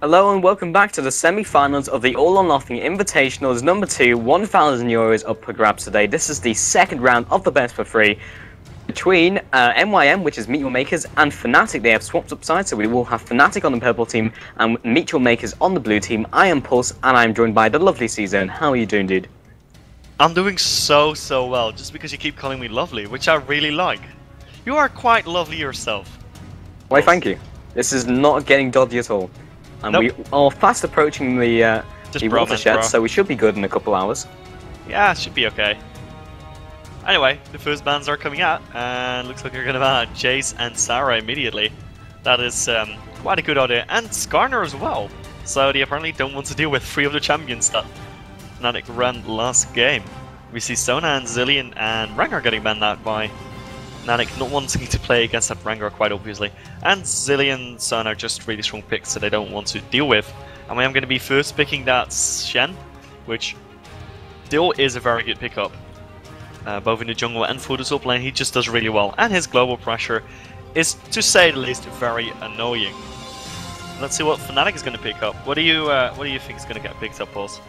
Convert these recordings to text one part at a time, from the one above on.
Hello and welcome back to the semi-finals of the All or Nothing Invitationals number 2, €1,000 up for grabs today. This is the second round of the best for free between MYM, which is Meet Your Makers, and Fnatic. They have swapped up sides, so we will have Fnatic on the purple team and Meet Your Makers on the blue team. I am Pulse and I am joined by the lovely Season. How are you doing, dude? I'm doing so well, just because you keep calling me lovely, which I really like. You are quite lovely yourself. Why, thank you. This is not getting dodgy at all. And nope. We are fast approaching the watershed, so we should be good in a couple hours. Yeah, it should be okay. Anyway, the first bans are coming out, and looks like they're going to ban Jace and Sarah immediately. That is quite a good idea, and Skarner as well. So they apparently don't want to deal with 3 of the champions that Fnatic ran last game. We see Sona and Zilean and Rengar getting banned out by Fnatic not wanting to play against that Rengar quite obviously. And Zilean and Sona are just really strong picks, so they don't want to deal with. And I am going to be first picking that Shen, which still is a very good pickup. Both in the jungle and for the top lane, he just does really well. And his global pressure is, to say the least, very annoying. Let's see what Fnatic is going to pick up. What do you think is going to get picked up, Pulse?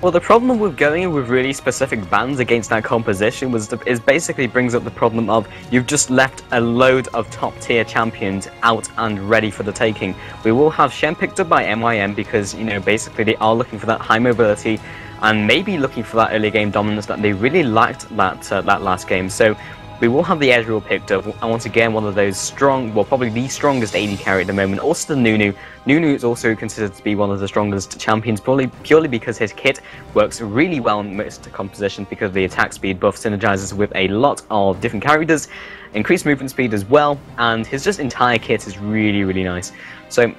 Well, the problem with going with really specific bans against that composition is basically brings up the problem of you've just left a load of top-tier champions out and ready for the taking. We will have Shen picked up by MYM because, you know, basically they are looking for that high mobility and maybe looking for that early game dominance that they really liked that last game. So we will have the Ezreal picked up, and once again one of those strong, well, probably the strongest AD carry at the moment. Also the Nunu. Nunu is also considered to be one of the strongest champions, purely because his kit works really well in most compositions because the attack speed buff synergizes with a lot of different characters, increased movement speed as well, and his just entire kit is really nice. So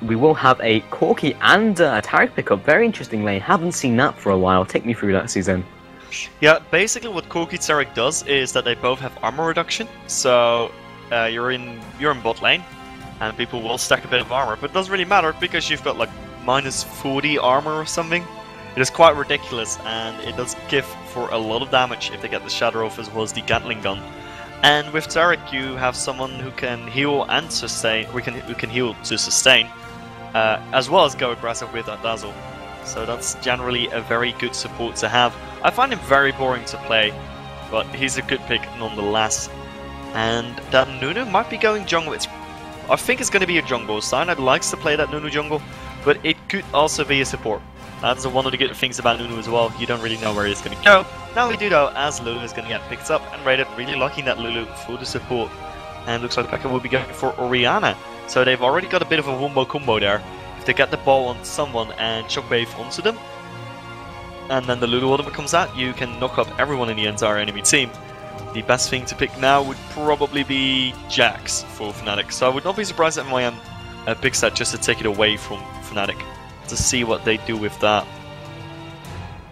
we will have a Corki and a Taric pickup. Very interestingly, haven't seen that for a while. Take me through that, Season. Yeah, basically what Corki Taric does is that they both have armor reduction. So you're in bot lane, and people will stack a bit of armor, but it doesn't really matter because you've got like minus 40 armor or something. It is quite ridiculous, and it does give for a lot of damage if they get the Shadow Off as well as the Gatling gun. And with Taric, you have someone who can heal and sustain, who can heal to sustain, as well as go aggressive with that Dazzle. So that's generally a very good support to have. I find him very boring to play, but he's a good pick nonetheless. And that Nunu might be going jungle. I think it's going to be a jungle. Cyanide likes to play that Nunu jungle, but it could also be a support. That's one of the good things about Nunu as well. You don't really know where he's going to go. Now we do though, as Lulu is going to get picked up and rated. Really liking that Lulu for the support. And looks like Pekka will be going for Orianna. So they've already got a bit of a wombo combo there. If they get the ball on someone and shockwave onto them, and then the Lulu ultimate comes out, you can knock up everyone in the entire enemy team. The best thing to pick now would probably be Jax for Fnatic. So I would not be surprised if MYM picks that just to take it away from Fnatic, to see what they do with that.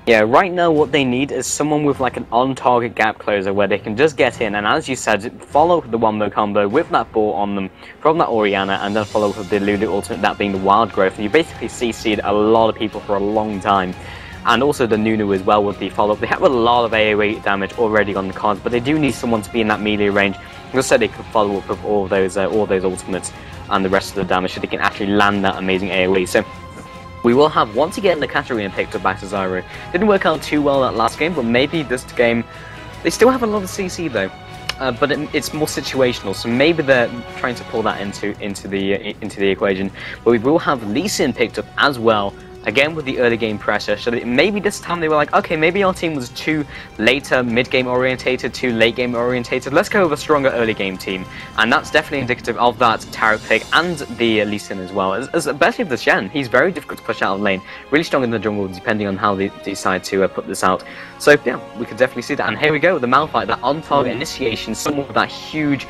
Yeah, right now what they need is someone with like an on-target gap closer where they can just get in and, as you said, follow the wombo combo with that ball on them from that Orianna, and then follow with the Lulu ultimate, that being the wild growth. And you basically CC'd a lot of people for a long time. And also the Nunu as well with the follow-up. They have a lot of AoE damage already on the cards, but they do need someone to be in that melee range, just so they can follow up with all those ultimates and the rest of the damage, so they can actually land that amazing AoE. So we will have, once again, the Katarina picked up by Cesaro. Didn't work out too well that last game, but maybe this game... They still have a lot of CC though, but it's more situational, so maybe they're trying to pull that into the equation. But we will have Lee Sin picked up as well, again with the early game pressure. So maybe this time they were like, okay, maybe our team was too later mid-game orientated, too late-game orientated. Let's go with a stronger early game team. And that's definitely indicative of that Taric pick and the Lee Sin as well. Especially with the Shen, he's very difficult to push out of lane. Really strong in the jungle, depending on how they decide to put this out. So yeah, we could definitely see that. And here we go with the Malphite, that on-target initiation, someone with that huge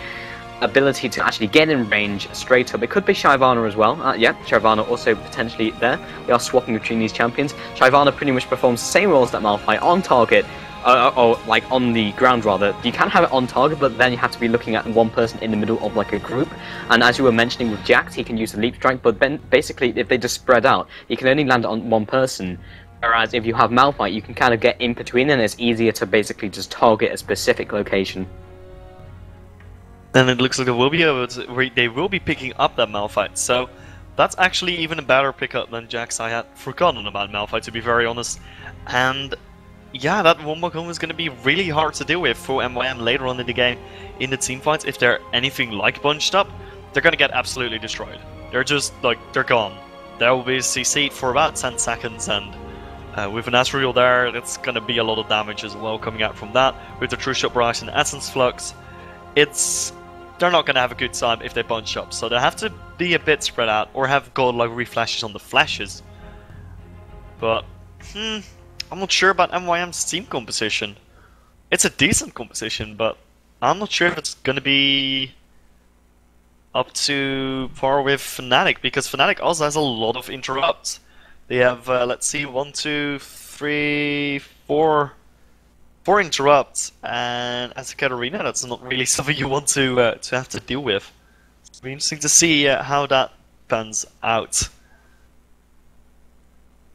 ability to actually get in range straight up. It could be Shyvana as well. Yeah, Shyvana also potentially there. They are swapping between these champions. Shyvana pretty much performs the same role as that Malphite on target, or like on the ground rather. You can have it on target, but then you have to be looking at one person in the middle of like a group. And as you were mentioning with Jax, he can use the leap strike, but then basically if they just spread out, you can only land it on one person. Whereas if you have Malphite, you can kind of get in between, and it's easier to basically just target a specific location. Then it looks like they will be picking up that Malphite. So That's actually even a better pickup than Jax. I had forgotten about Malphite, to be very honest. And yeah, that Wombo combo is going to be really hard to deal with for MYM later on in the game. In the team fights, if they're anything like bunched up, they're going to get absolutely destroyed. They're just, like, they're gone. They will be CC'd for about 10 seconds, and with an Asriel there, that's going to be a lot of damage as well coming out from that. With the True Shot Barrage and Essence Flux, they're not going to have a good time if they bunch up. So they have to be a bit spread out, or have godlike reflashes on the flashes. But, I'm not sure about MYM's team composition. It's a decent composition, but I'm not sure if it's going to be up to par with Fnatic, because Fnatic also has a lot of interrupts. They have, let's see, 1, 2, 3, 4 interrupts, and as a Katarina, that's not really something you want to have to deal with. It'll be interesting to see how that pans out.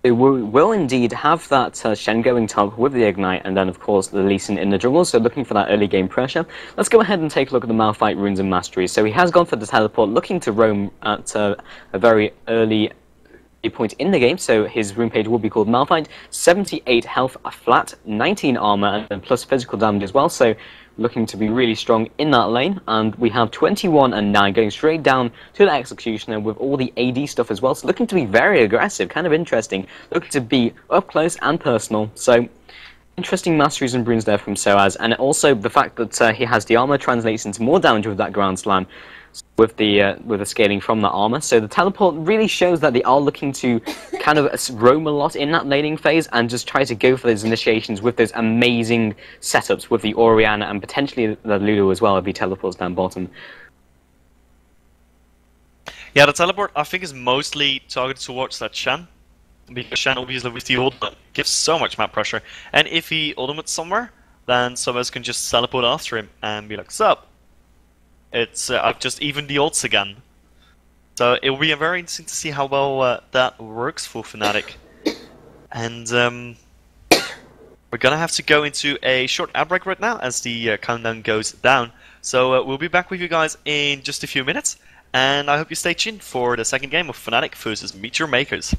They will indeed have that Shen going top with the Ignite, and then of course the Lee Sin in the jungle, so looking for that early game pressure. Let's go ahead and take a look at the Malphite runes and masteries. So he has gone for the teleport, looking to roam at a very early point in the game, so his rune page will be called Malphite. 78 health flat, 19 armor, and plus physical damage as well, so looking to be really strong in that lane. And we have 21 and 9 going straight down to the Executioner with all the AD stuff as well, so looking to be very aggressive, kind of interesting, looking to be up close and personal. So interesting masteries and runes there from Soaz, and also the fact that he has the armor translates into more damage with that Ground Slam with the scaling from the armor. So the teleport really shows that they are looking to kind of roam a lot in that laning phase and just try to go for those initiations with those amazing setups with the Orianna and potentially the Lulu as well if he teleports down bottom. Yeah, the teleport I think is mostly targeted towards that Shen, because Shen obviously with the ultimate gives so much map pressure, and if he ultimates somewhere, then someone can just teleport after him and be like, sup? It's I've just evened the odds again. So it will be very interesting to see how well that works for Fnatic. And we're gonna have to go into a short outbreak right now as the countdown goes down. So we'll be back with you guys in just a few minutes, and I hope you stay tuned for the second game of Fnatic versus Meteor Makers.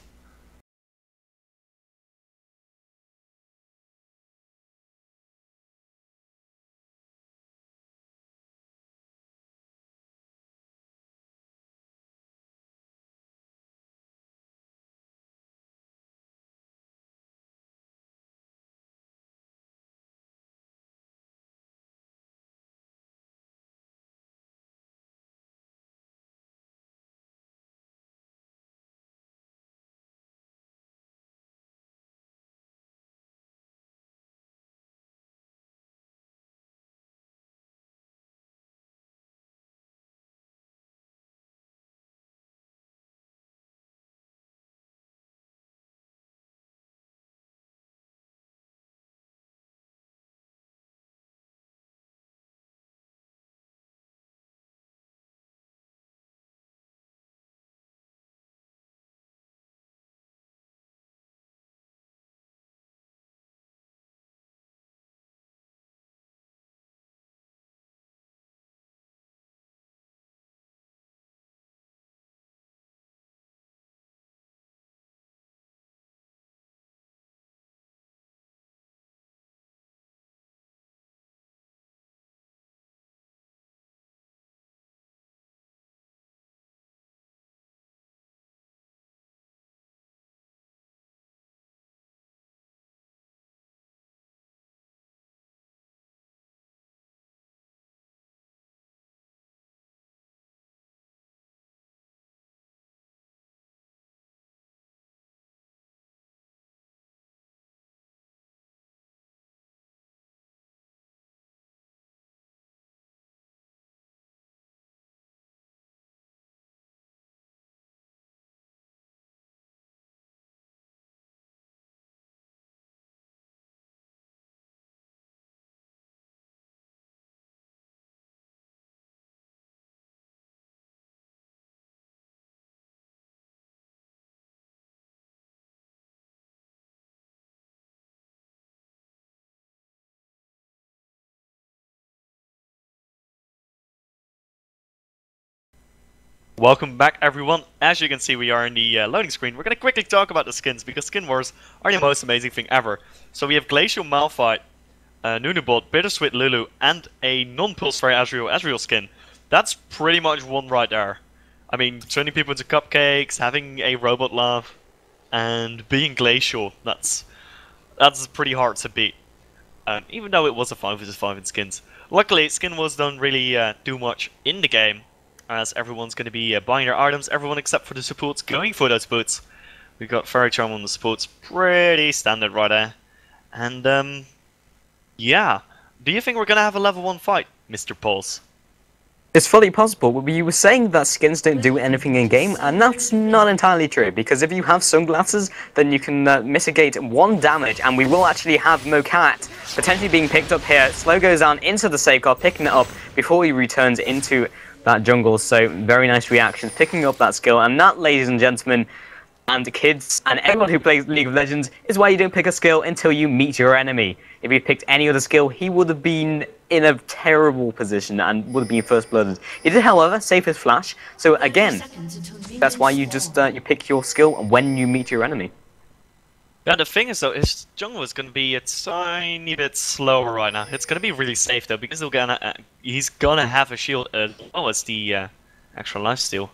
Welcome back, everyone. As you can see, we are in the loading screen. We're going to quickly talk about the skins, because skin wars are the most amazing thing ever. So we have Glacial Malphite, Nunabot, Bittersweet Lulu, and a non-pulsary Azrael skin. That's pretty much one right there. I mean, turning people into cupcakes, having a robot laugh, and being glacial. That's pretty hard to beat. Even though it was a 5 vs 5 in skins. Luckily, skin wars don't really do much in the game, as everyone's going to be buying their items, everyone except for the supports going for those boots. We've got Fairy Charm on the supports, pretty standard right there. And, yeah. Do you think we're going to have a level 1 fight, Mr. Pulse? It's fully possible, but you were saying that skins don't do anything in-game, and that's not entirely true, because if you have sunglasses, then you can mitigate 1 damage, and we will actually have Mocat potentially being picked up here. Slow goes down into the safeguard, picking it up before he returns into that jungle, so very nice reaction, picking up that skill, and that, ladies and gentlemen, and kids, and everyone who plays League of Legends, is why you don't pick a skill until you meet your enemy. If he picked any other skill, he would have been in a terrible position and would have been first blooded. He did, however, save his flash, so again, that's why you just you pick your skill when you meet your enemy. Yeah, the thing is though, his jungle is going to be a tiny bit slower right now. It's going to be really safe though, because he's going to have a shield as well as the extra lifesteal.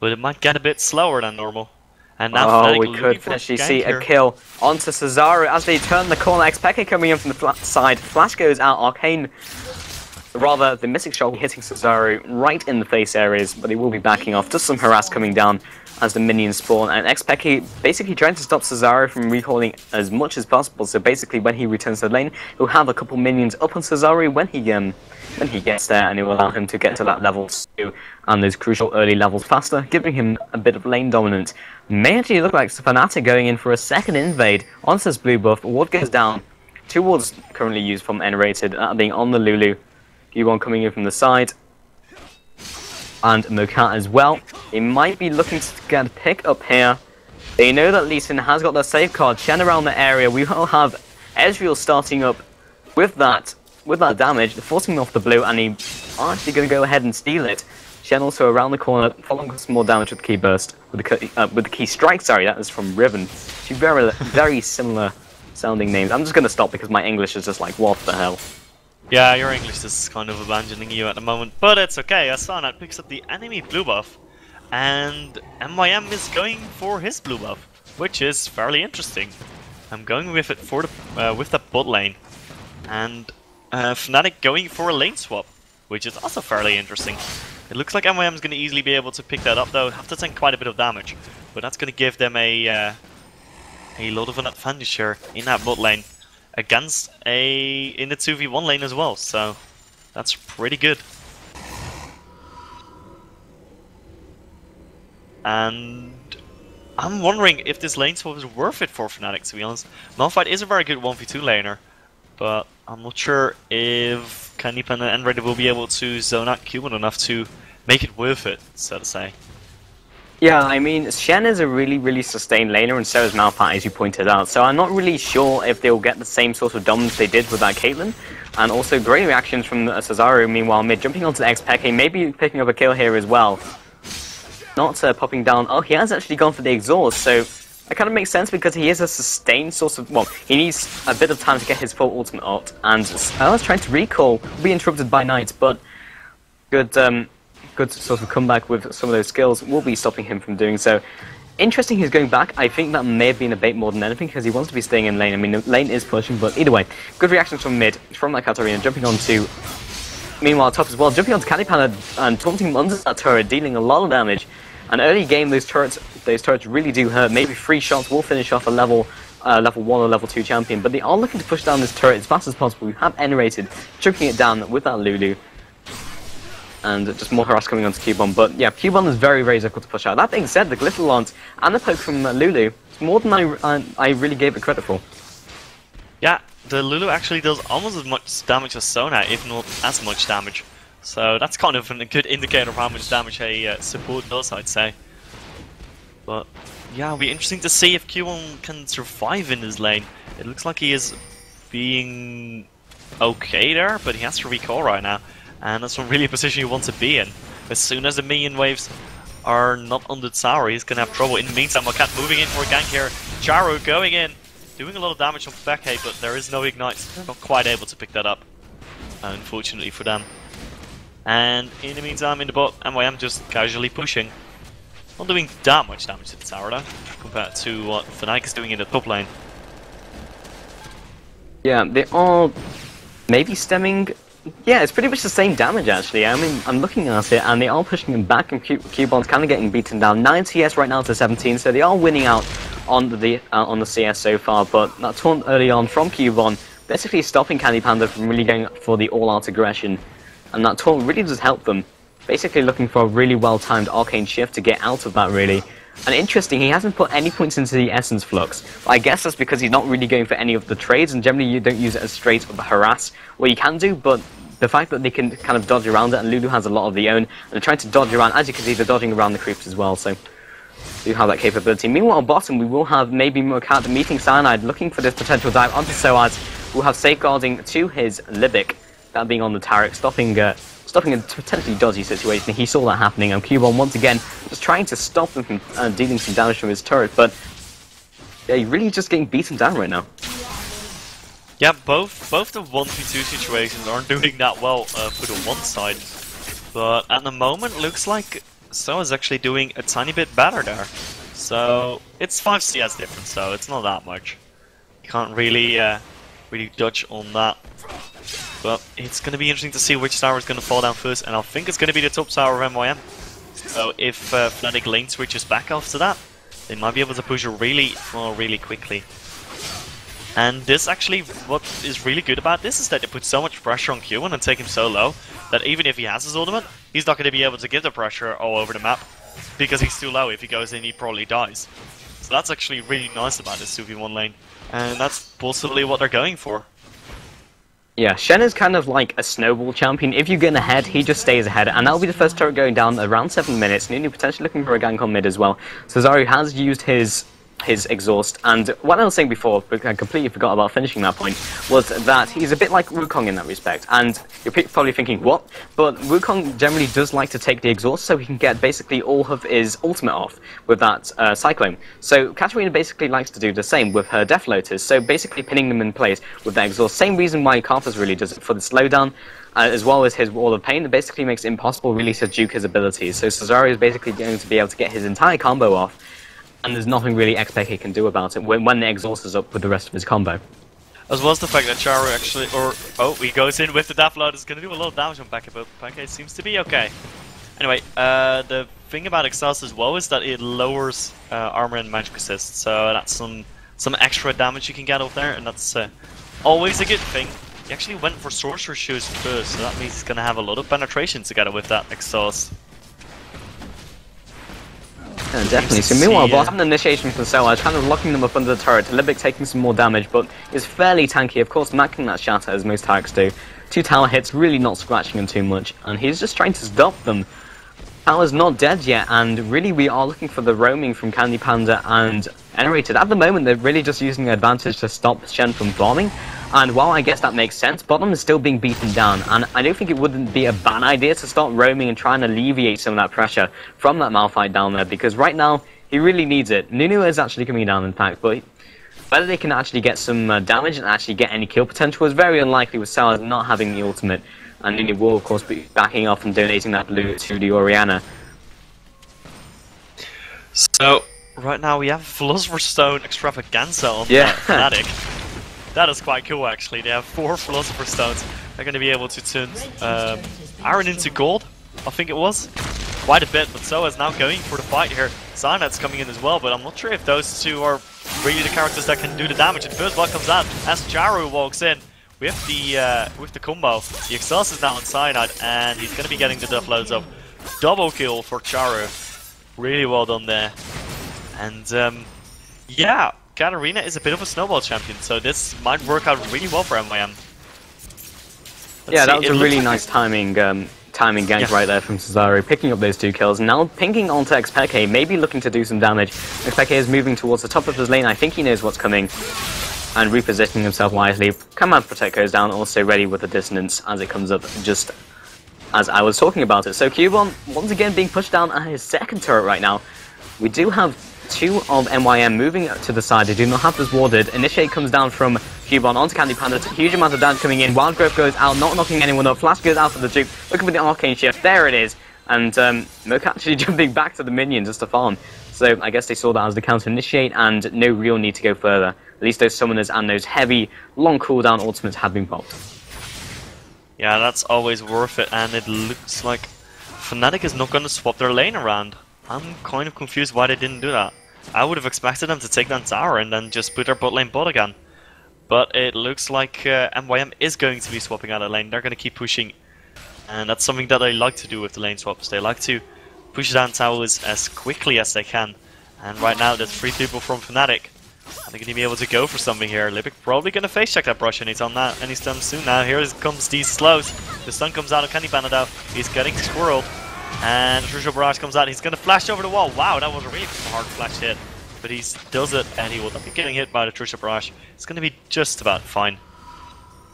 But it might get a bit slower than normal. And now we could potentially see a kill onto Cesaro as they turn the corner. Xpeke coming in from the side. Flash goes out. Arcane, rather, the Mystic Shot hitting Cesaro right in the face areas, but he will be backing off. Just some harass coming down as the minions spawn. And Xpeke basically trying to stop Cesaro from recalling as much as possible. So basically, when he returns to the lane, he'll have a couple minions up on Cesaro when he gets there, and it will allow him to get to that level 2 and those crucial early levels faster, giving him a bit of lane dominance. May actually look like Fnatic going in for a second invade onto this blue buff. Ward goes down. 2 wards currently used from N-rated, that being on the Lulu. Q1 coming in from the side. And Mocat as well. They might be looking to get a pick up here. They know that Lee Sin has got their safeguard. Shen around the area. We will have Ezreal starting up with that damage, forcing him off the blue, and he's actually going to go ahead and steal it. Shen also around the corner, following with some more damage with the key burst, with the key strike. Sorry, that is from Riven. Two very similar sounding names. I'm just going to stop because my English is just like, what the hell. Yeah, your English is kind of abandoning you at the moment, but it's okay. Asana picks up the enemy blue buff, and MYM is going for his blue buff, which is fairly interesting. I'm going with it for the with the bot lane, and Fnatic going for a lane swap, which is also fairly interesting. It looks like MYM is going to easily be able to pick that up, though. Have to take quite a bit of damage, but that's going to give them a lot of an advantage here in that bot lane against in the 2v1 lane as well. So that's pretty good. And I'm wondering if this lane swap is worth it for Fnatic, to be honest. Malphite is a very good 1v2 laner, but I'm not sure if Candypan and N-rated will be able to zone out Q1 enough to make it worth it, so to say. Yeah, I mean, Shen is a really sustained laner, and so is Malphite, as you pointed out. So I'm not really sure if they'll get the same sort of dominance they did with that Caitlyn. And also great reactions from Cesaro, meanwhile, mid jumping onto the Xpeke, maybe picking up a kill here as well. Not popping down. Oh, he has actually gone for the exhaust, so that kind of makes sense because he is a sustained sort of, well, he needs a bit of time to get his full ultimate ult, and I was trying to recall, will be interrupted by Knight, but good sort of comeback with some of those skills will be stopping him from doing so. Interesting he's going back. I think that may have been a bait more than anything because he wants to be staying in lane. I mean, the lane is pushing, but either way, good reactions from mid, from that Katarina, jumping onto, meanwhile top as well, jumping onto Candypan and taunting him under that turret, dealing a lot of damage. And early game, those turrets really do hurt. Maybe 3 shots will finish off a level 1 or level 2 champion, but they are looking to push down this turret as fast as possible. We have N-rated, choking it down with that Lulu. And just more harass coming onto Cubon, but yeah, Cubon is very difficult to push out. That being said, the Glitter Launch and the poke from Lulu is more than I really gave it credit for. Yeah, the Lulu actually does almost as much damage as Sona, if not as much damage. So that's kind of a good indicator of how much damage a support does, I'd say. But yeah, it'll be interesting to see if Q1 can survive in his lane. It looks like he is being okay there, but he has to recall right now. And that's not really a position you want to be in. As soon as the minion waves are not on the tower. He's gonna have trouble. In the meantime, Makat moving in for a gank here. Charu going in, doing a lot of damage on Feke, but there is no ignite. They're not quite able to pick that up, unfortunately for them. And in the meantime, in the bot, MYM just casually pushing. Not doing that much damage to the tower though, compared to what Fnatic is doing in the top lane. Yeah, they are maybe stemming. Yeah, it's pretty much the same damage actually. I mean, I'm looking at it and they are pushing him back, and Cubon's kind of getting beaten down. 9 CS right now to 17, so they are winning out on the CS so far. But that taunt early on from Cubon, basically stopping Candy Panda from really going for the all-out aggression, and that taunt really does help them. Basically looking for a really well-timed arcane shift to get out of that really. And interesting, he hasn't put any points into the Essence Flux. I guess that's because he's not really going for any of the trades, and generally you don't use it as straight up harass. Well, you can do, but the fact that they can kind of dodge around it, and Lulu has a lot of the own, and they're trying to dodge around, as you can see, they're dodging around the creeps as well, so do have that capability. Meanwhile, bottom, we will have maybe Mokat meeting Cyanide, looking for this potential dive onto Soaz, who will have safeguarding to his Libic, that being on the Taric, stopping a potentially dodgy situation. He saw that happening, and Cubon once again just trying to stop them from dealing some damage from his turret, but yeah, he's really just getting beaten down right now. Yeah, both the 1v2 situations aren't doing that well for the one side, but at the moment looks like So is actually doing a tiny bit better there. So it's 5 CS difference, so it's not that much. You can't really judge on that. But it's going to be interesting to see which tower is going to fall down first, and I think it's going to be the top tower of MYM. So if Fnatic lane switches back after that, they might be able to push really quickly. And this actually, what is really good about this is that they put so much pressure on Q1 and take him so low that even if he has his ultimate, he's not going to be able to give the pressure all over the map because he's too low. If he goes in, he probably dies. So that's actually really nice about this 2v1 lane, and that's possibly what they're going for. Yeah, Shen is kind of like a snowball champion. If you get ahead, he just stays ahead, and that'll be the first turret going down around 7 minutes. Nunu potentially looking for a gank on mid as well. So Zaru has used his exhaust, and what I was saying before, but I completely forgot about finishing that point, was that he's a bit like Wukong in that respect. And you're probably thinking, what? But Wukong generally does like to take the exhaust so he can get basically all of his ultimate off with that Cyclone. So Katarina basically likes to do the same with her Death Lotus, so basically pinning them in place with that exhaust. Same reason why Karthus really does it for the slowdown, as well as his Wall of Pain. That basically makes it impossible really to juke his abilities. So Cesaro is basically going to be able to get his entire combo off, and there's nothing really XPK can do about it when the exhaust is up with the rest of his combo. As well as the fact that Charu actually, he goes in with the Death Load, is going to do a lot of damage on Pekka, but Pekka seems to be okay. Anyway, the thing about Exhaust as well is that it lowers armor and magic resist, so that's some extra damage you can get off there, and that's always a good thing. He actually went for Sorcerer Shoes first, so that means he's going to have a lot of penetration together with that Exhaust. Yeah, definitely. So meanwhile, bottom initiation from Soaz, kind of locking them up under the turret. Libic taking some more damage, but is fairly tanky. Of course, macking that shatter as most Tarics do. 2 tower hits, really not scratching him too much, and he's just trying to stop them. Tower's not dead yet, and really we are looking for the roaming from Candy Panda and Generated. At the moment, they're really just using the advantage to stop Shen from farming, and while I guess that makes sense, bottom is still being beaten down, and I don't think it wouldn't be a bad idea to start roaming and try and alleviate some of that pressure from that Malphite down there, because right now, he really needs it. Nunu is actually coming down, in fact, but whether they can actually get some damage and actually get any kill potential is very unlikely with Soaz not having the ultimate, and Nunu will, of course, be backing off and donating that blue to the Orianna. So, right now we have Philosopher's Stone Extravaganza on Fnatic. That is quite cool, actually. They have 4 Philosopher's Stones. They're going to be able to turn iron into gold, I think it was. Quite a bit, but So is now going for the fight here. Cyanide's coming in as well, but I'm not sure if those two are really the characters that can do the damage. And first blood comes out as Charu walks in with the combo. The exhaust is now on Cyanide, and he's going to be getting the death loads of double kill for Charu. Really well done there. And yeah, Katarina is a bit of a snowball champion, so this might work out really well for MYM. Yeah, that was a really nice timing gank right there from Cesaro, picking up those 2 kills. Now pinging onto XPK, maybe looking to do some damage. XPK is moving towards the top of his lane. I think he knows what's coming, and repositioning himself wisely. Command Protect goes down, also ready with the dissonance as it comes up just as I was talking about it. So Cubon, once again, being pushed down at his second turret right now. We do have two of MYM moving to the side. They do not have this warded. Initiate comes down from Cubon onto Candy Panda. Huge amount of damage coming in. Wild Growth goes out, not knocking anyone up. Flash goes out for the juke. Looking for the Arcane Shift. There it is. And Mook actually jumping back to the minion just to farm. So I guess they saw that as the counter initiate and no real need to go further. At least those summoners and those heavy, long cooldown ultimates have been popped. Yeah, that's always worth it, and it looks like Fnatic is not going to swap their lane around. I'm kind of confused why they didn't do that. I would have expected them to take down tower and then just put their bot lane bot again. But it looks like MYM is going to be swapping out a lane. They're going to keep pushing. And that's something that they like to do with the lane swaps. They like to push down towers as quickly as they can. And right now there's 3 people from Fnatic. They're going to be able to go for something here. Lipic probably going to face check that brush, and he's on that anytime soon now. Here comes these slows. The stun comes out of Candy Panda though. He's getting squirreled. And Crucial Barrage comes out. He's going to flash over the wall. Wow, that was a really hard flash hit. But he does it, and he will not be getting hit by the Crucial Barrage. It's going to be just about fine.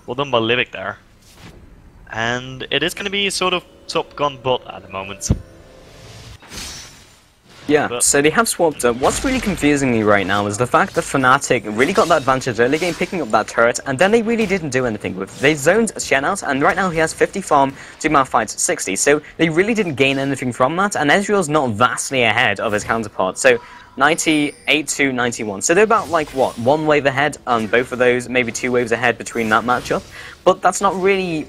Well done by Lipic there. And it is going to be a sort of top gun bot at the moment. Yeah, so they have swapped up. What's really confusing me right now is the fact that Fnatic really got that advantage early game, picking up that turret, and then they really didn't do anything with it. They zoned Shen out, and right now he has 50 farm, 2 Malphites 60, so they really didn't gain anything from that, and Ezreal's not vastly ahead of his counterpart, so 98 to 91. So they're about, like, what, 1 wave ahead on both of those, maybe 2 waves ahead between that matchup, but that's not really...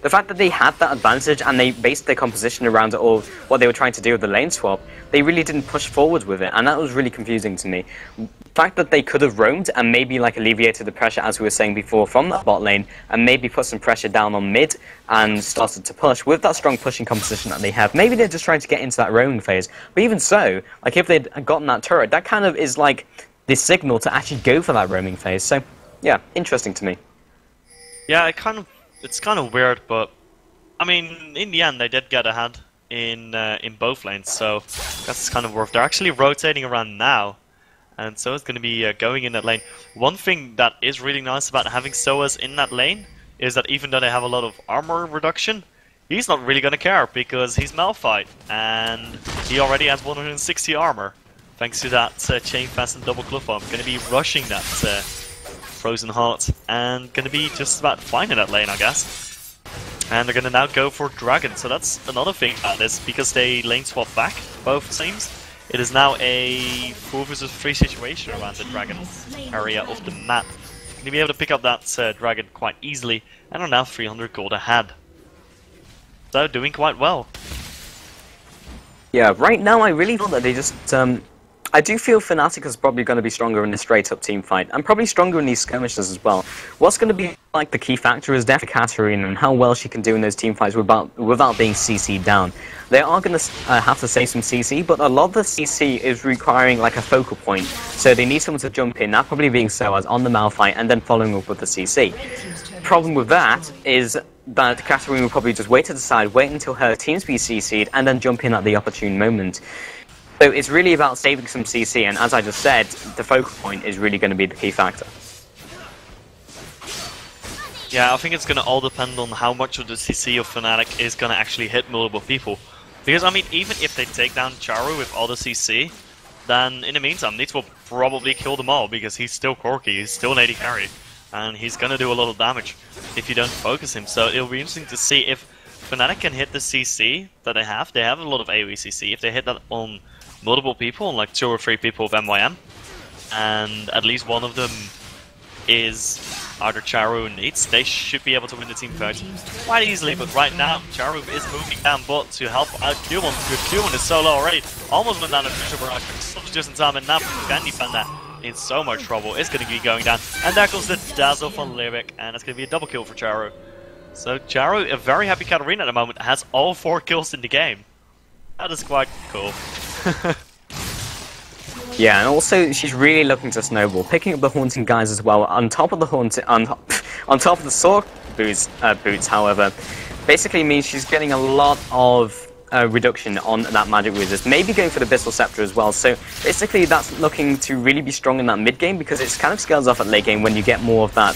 The fact that they had that advantage and they based their composition around it, or what they were trying to do with the lane swap, they really didn't push forward with it, and that was really confusing to me. The fact that they could have roamed and maybe like alleviated the pressure, as we were saying before, from that bot lane, and maybe put some pressure down on mid and started to push with that strong pushing composition that they have. Maybe they're just trying to get into that roaming phase, but even so, like if they'd gotten that turret, that kind of is like the signal to actually go for that roaming phase. So yeah, interesting to me. Yeah, it's kind of weird, but I mean, in the end, they did get ahead in both lanes, so that's kind of worth. They're actually rotating around now, and so it's going to be going in that lane. One thing that is really nice about having Soas in that lane is that even though they have a lot of armor reduction, he's not really going to care because he's Malphite, and he already has 160 armor thanks to that chain fastened double cliff bomb. Going to be rushing that. Frozen Heart, and going to be just about fine in that lane, I guess. And they're going to now go for Dragon, so that's another thing about this, because they lane swap back, both teams. It is now a 4 versus 3 situation around the Dragon area of the map. Going to be able to pick up that Dragon quite easily, and are now 300 gold ahead. So doing quite well. Yeah, right now I really thought that they just... I do feel Fnatic is probably going to be stronger in a straight-up team fight, and probably stronger in these skirmishes as well. What's going to be like the key factor is definitely Katarina and how well she can do in those team fights without being CC'd down. They are going to have to save some CC, but a lot of the CC is requiring like a focal point, so they need someone to jump in, that probably being Soaz on the Malphite, and then following up with the CC. Problem with that is that Katarina will probably just wait to the side, wait until her teams be CC'd, and then jump in at the opportune moment. So it's really about saving some CC, and as I just said, the focal point is really going to be the key factor. Yeah, I think it's going to all depend on how much of the CC of Fnatic is going to actually hit multiple people. Because, I mean, even if they take down Charu with all the CC, then in the meantime, Nix will probably kill them all, because he's still Corky, he's still an AD carry, and he's going to do a lot of damage if you don't focus him. So it'll be interesting to see if Fnatic can hit the CC that they have. They have a lot of AoE CC. If they hit that on multiple people, like 2 or 3 people of MYM, and at least one of them is either Charu or Needs, they should be able to win the team fight quite easily. But right now, Charu is moving down bot to help out Q1, because Q1 is so low already. Almost went down to Future Barrage, but just in time, and now Candy Panda in so much trouble. It's going to be going down, and there goes the Dazzle for Lyric, and it's going to be a double kill for Charu. So Charu, a very happy Katarina at the moment, has all 4 kills in the game. That is quite cool. Yeah, and also she's really looking to snowball, picking up the haunting guys as well. On top of the haunting, on top of the sword boots, however, basically means she's getting a lot of reduction on that magic resist. Maybe going for the Abyssal Scepter as well. So basically, that's looking to really be strong in that mid game, because it kind of scales off at late game when you get more of that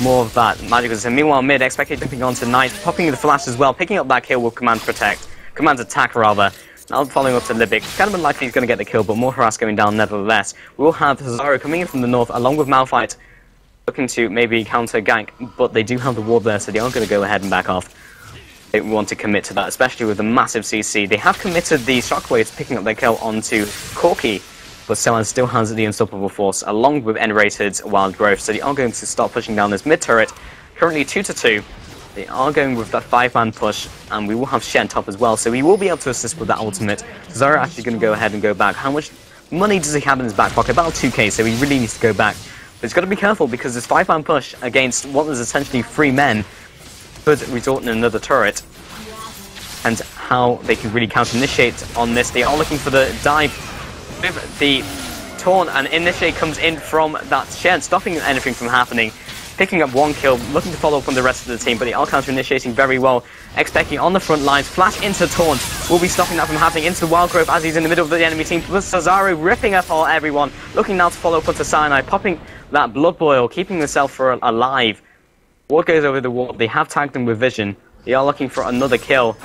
more of that magic resist. And meanwhile, mid, Expected jumping onto Knight, popping the flash as well, picking up that kill with Command Protect. Command Attack, rather. Now following up to Libic. Kind of unlikely he's going to get the kill, but more harass going down nevertheless. We will have Cesaro coming in from the north, along with Malphite, looking to maybe counter gank, but they do have the ward there, so they are going to go ahead and back off. They want to commit to that, especially with the massive CC. They have committed the Shockwaves, picking up their kill onto Corki, but Soaz still has the Unstoppable Force, along with N-rated Wild Growth, so they are going to start pushing down this mid turret. Currently 2-2. They are going with that 5-man push, and we will have Shen top as well, so he will be able to assist with that ultimate. Zara actually going to go ahead and go back. How much money does he have in his back pocket? About 2k, so he really needs to go back. But he's got to be careful, because this 5-man push against what was essentially 3 men could result in another turret. And how they can really counter-initiate on this. They are looking for the dive with the taunt, and Initiate comes in from that Shen, stopping anything from happening. Picking up 1 kill, looking to follow up on the rest of the team, but they are counter-initiating very well. Expecting on the front lines, flash into Taunt, will be stopping that from happening into the Wild Growth as he's in the middle of the enemy team. But Cesaro ripping up all everyone, looking now to follow up onto Cyanide, popping that Blood Boil, keeping himself alive. Ward goes over the wall, they have tagged him with Vision. They are looking for another kill.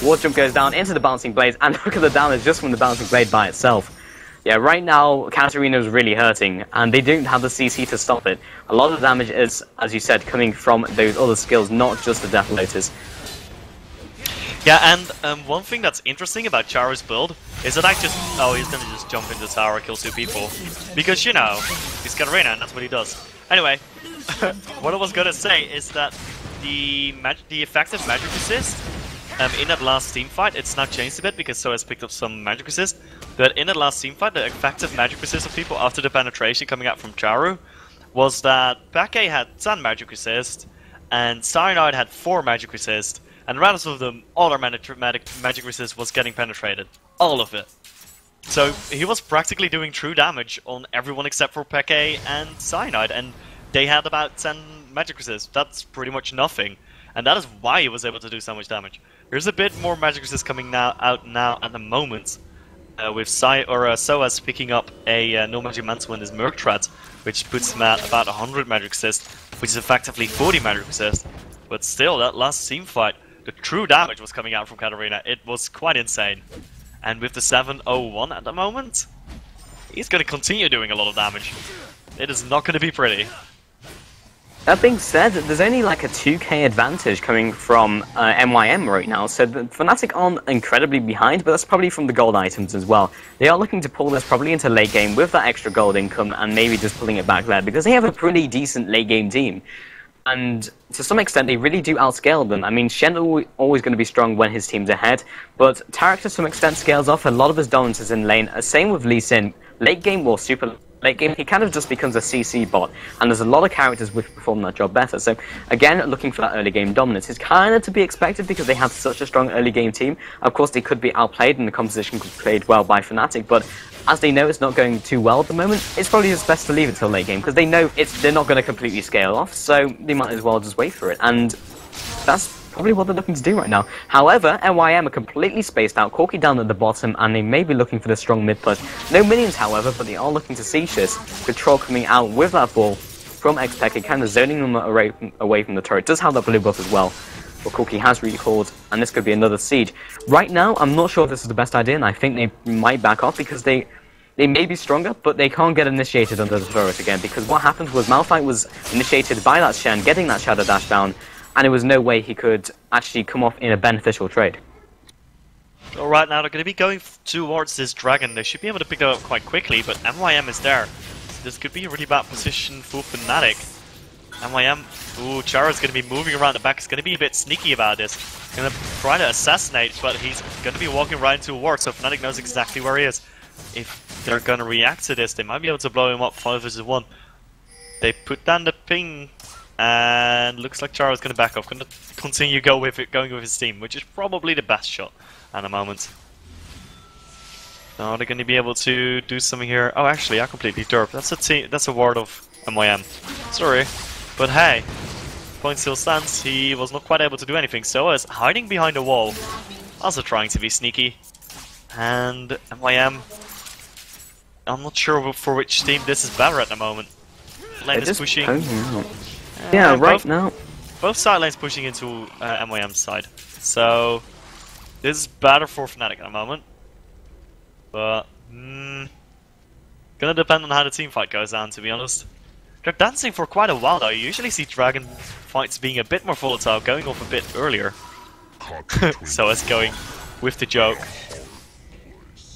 Ward jump goes down into the Bouncing Blades, and look at the damage just from the Bouncing Blade by itself. Yeah, right now, Katarina is really hurting, and they don't have the CC to stop it. A lot of the damage is, as you said, coming from those other skills, not just the Death Lotus. Yeah, and one thing that's interesting about Charo's build is that he's gonna just jump into the tower, kill 2 people. Because, you know, he's Katarina, and that's what he does. Anyway, what I was gonna say is that the effective magic resist in that last team fight, it's now changed a bit because So has picked up some magic resist. But in that last team fight, the effective magic resist of people after the penetration coming out from Charu was that Peke had 10 magic resist, and Cyanide had 4 magic resist, and the rest of them, all their magic resist was getting penetrated. All of it. So he was practically doing true damage on everyone except for Peke and Cyanide, and they had about 10 magic resist. That's pretty much nothing. And that is why he was able to do so much damage. There's a bit more magic resist coming out now at the moment, with Soaz picking up a no magic mantle in his Merc Threat, which puts him at about 100 magic resist, which is effectively 40 magic resist. But still, that last team fight, the true damage was coming out from Katarina. It was quite insane. And with the 701 at the moment, he's going to continue doing a lot of damage. It is not going to be pretty. That being said, there's only like a 2k advantage coming from MYM right now, so the Fnatic aren't incredibly behind, but that's probably from the gold items as well. They are looking to pull this probably into late game with that extra gold income and maybe just pulling it back there, because they have a pretty decent late game team. And to some extent, they really do outscale them. I mean, Shen is always going to be strong when his team's ahead, but Tarek to some extent scales off. A lot of his dominance is in lane. Same with Lee Sin. Late game or super late game, he kind of just becomes a CC bot, and there's a lot of characters which perform that job better. So again, looking for that early game dominance is kind of to be expected because they have such a strong early game team. Of course, they could be outplayed and the composition could be played well by Fnatic, but as they know it's not going too well at the moment, it's probably just best to leave it till late game because they know they're not going to completely scale off, so they might as well just wait for it. And that's probably what they're looking to do right now. However, MYM are completely spaced out, Corki down at the bottom, and they may be looking for the strong mid push. No minions, however, but they are looking to Socius. Control coming out with that ball from Xpeke, kind of zoning them away from the turret. Does have that blue buff as well, but Corki has recalled, and this could be another siege. Right now, I'm not sure if this is the best idea, and I think they might back off because they may be stronger, but they can't get initiated under the turret again, because what happened was Malphite was initiated by that Shen, getting that Shadow Dash down, and there was no way he could actually come off in a beneficial trade. Alright, now they're going to be going towards this dragon. They should be able to pick it up quite quickly, but MYM is there. So this could be a really bad position for Fnatic. MYM, ooh, Chara's going to be moving around the back. He's going to be a bit sneaky about this. Going to try to assassinate, but he's going to be walking right into a ward, so Fnatic knows exactly where he is. If they're going to react to this, they might be able to blow him up 5 vs 1. They put down the ping, and looks like Chara's going to back off. Going to continue going with his team, which is probably the best shot at the moment. Now they're going to be able to do something here. Oh, actually, I completely derped. That's a ward of MYM. Sorry, but hey, point still stands. He was not quite able to do anything. So is hiding behind a wall, also trying to be sneaky. And MYM, I'm not sure for which team this is better at the moment. Lane is pushing. Yeah, right now. Both side lanes pushing into MYM's side. So, this is better for Fnatic at the moment. But, gonna depend on how the team fight goes down, to be honest. They're dancing for quite a while though. You usually see Dragon fights being a bit more volatile, going off a bit earlier. So it's going with the joke.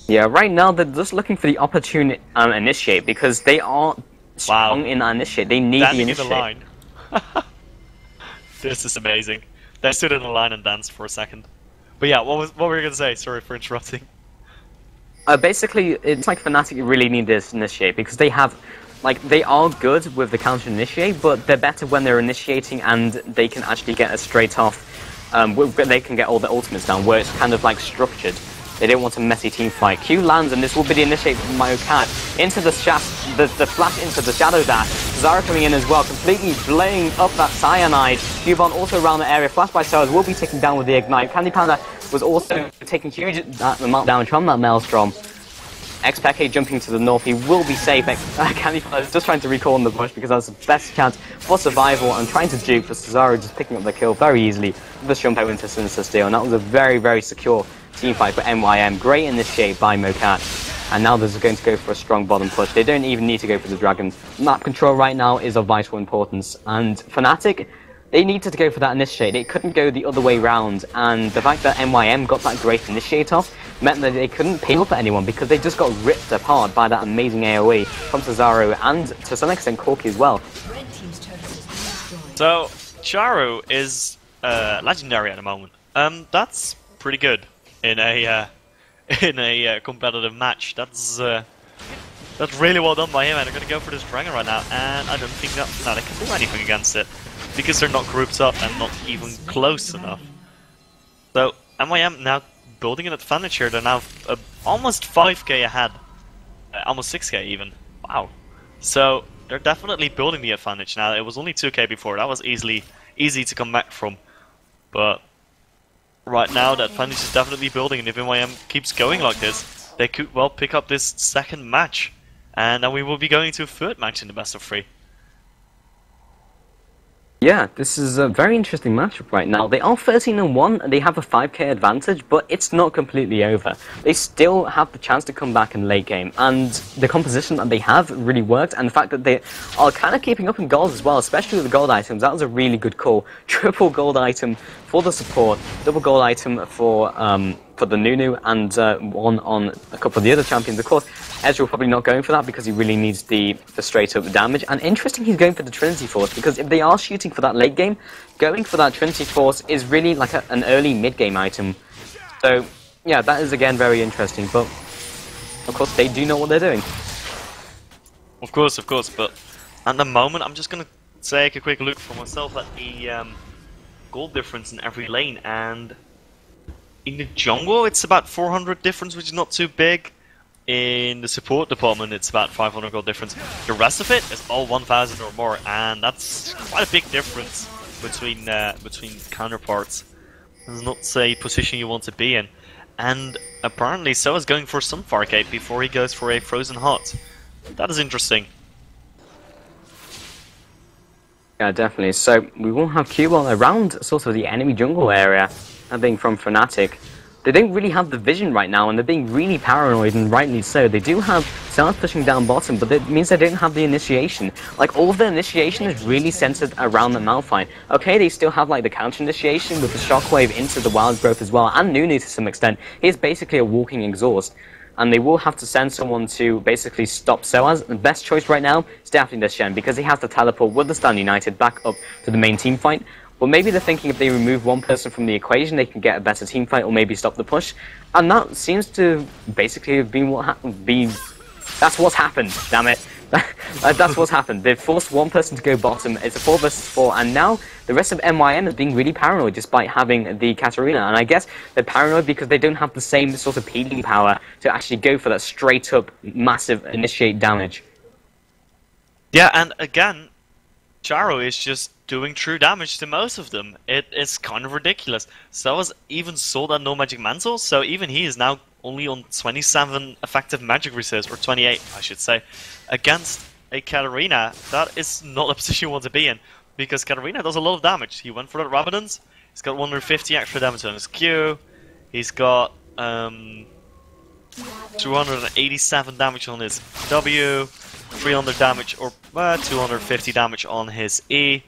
Yeah, right now they're just looking for the opportune initiate because they are strong in initiate. They need the initiate. In the line. This is amazing. They stood in the line and danced for a second. But yeah, what were you gonna say? Sorry for interrupting. Basically, it's like Fnatic really need this initiate because they have, like, they are good with the counter initiate, but they're better when they're initiating and they can actually get a straight off. They can get all the ultimates down where it's kind of like structured. They don't want a messy team fight. Q lands, and this will be the initiate from MyoCat into the flash into the Shadow Dash. Zara coming in as well, completely blowing up that Cyanide. Cubon also around the area. Flash by Stars will be taken down with the Ignite. Candy Panda was also taking huge amount damage from that Maelstrom. XPK jumping to the north, he will be safe. Candy Panda is just trying to recall in the bush because that's the best chance for survival and trying to juke, but Cesaro just picking up the kill very easily with the jump out into Sinister Steel, and that was a very, very secure team fight for MYM. Great initiate by MyoCat, and now they're going to go for a strong bottom push. They don't even need to go for the Dragon. Map control right now is of vital importance, and Fnatic, they needed to go for that initiate. It couldn't go the other way round, and the fact that MYM got that great initiate off meant that they couldn't peel up at anyone because they just got ripped apart by that amazing AoE from Cesaro and to some extent Corki as well. So Charu is legendary at the moment. That's pretty good in a competitive match. That's really well done by him, and they're gonna go for this Dragon right now, and I don't think that Fnatic can do anything against it because they're not grouped up and not even close enough. So MYM now building an advantage here. They're now almost 5k ahead, almost 6k even. Wow. So they're definitely building the advantage now. It was only 2k before. That was easy to come back from. But right now the advantage is definitely building, and if MYM keeps going like this, they could well pick up this second match, and then we will be going to a third match in the best of 3. Yeah, this is a very interesting matchup right now. They are 13-1, they have a 5k advantage, but it's not completely over. They still have the chance to come back in late game, and the composition that they have really worked, and the fact that they are kind of keeping up in gold as well, especially with the gold items. That was a really good call. Triple gold item for the support, double gold item for the Nunu, and one on a couple of the other champions. Of course, Ezreal probably not going for that because he really needs the straight up damage. And interesting, he's going for the Trinity Force because if they are shooting for that late game, going for that Trinity Force is really like an early mid game item. So yeah, that is again very interesting. But of course, they do know what they're doing. Of course, but at the moment, I'm just gonna take a quick look for myself at the gold difference in every lane, and in the jungle it's about 400 difference, which is not too big. In the support department it's about 500 gold difference. The rest of it is all 1000 or more, and that's quite a big difference between counterparts. It's not a position you want to be in. And apparently so is going for some Fargate before he goes for a Frozen Heart. That is interesting. Yeah, definitely. So we will have Cubon around sort of the enemy jungle area, being from Fnatic. They don't really have the vision right now, and they're being really paranoid, and rightly so. They do have South pushing down bottom, but that means they don't have the initiation. Like, all of their initiation is really centered around the Malphite. Okay, they still have, like, the counter initiation with the Shockwave into the Wild Growth as well, and Nunu to some extent. He's basically a walking exhaust, and they will have to send someone to basically stop Soaz. The best choice right now is definitely this Shen, because he has to teleport with the Stand United back up to the main team fight. But maybe they're thinking if they remove one person from the equation, they can get a better team fight, or maybe stop the push. And that seems to basically have been that's what's happened, damn it. That's what's happened. They've forced one person to go bottom. It's a 4 versus 4, and now the rest of MYM is being really paranoid despite having the Katarina. And I guess they're paranoid because they don't have the same sort of peeling power to actually go for that straight up massive initiate damage. Yeah, and again, Charo is just doing true damage to most of them. It is kind of ridiculous. Soaz even sold that no magic mantle, so even he is now only on 27 effective magic resist, or 28 I should say, against a Katarina. That is not a position you want to be in. because Katarina does a lot of damage. He went for the Rabadons. He's got 150 extra damage on his Q. He's got 287 damage on his W, 300 damage or 250 damage on his E,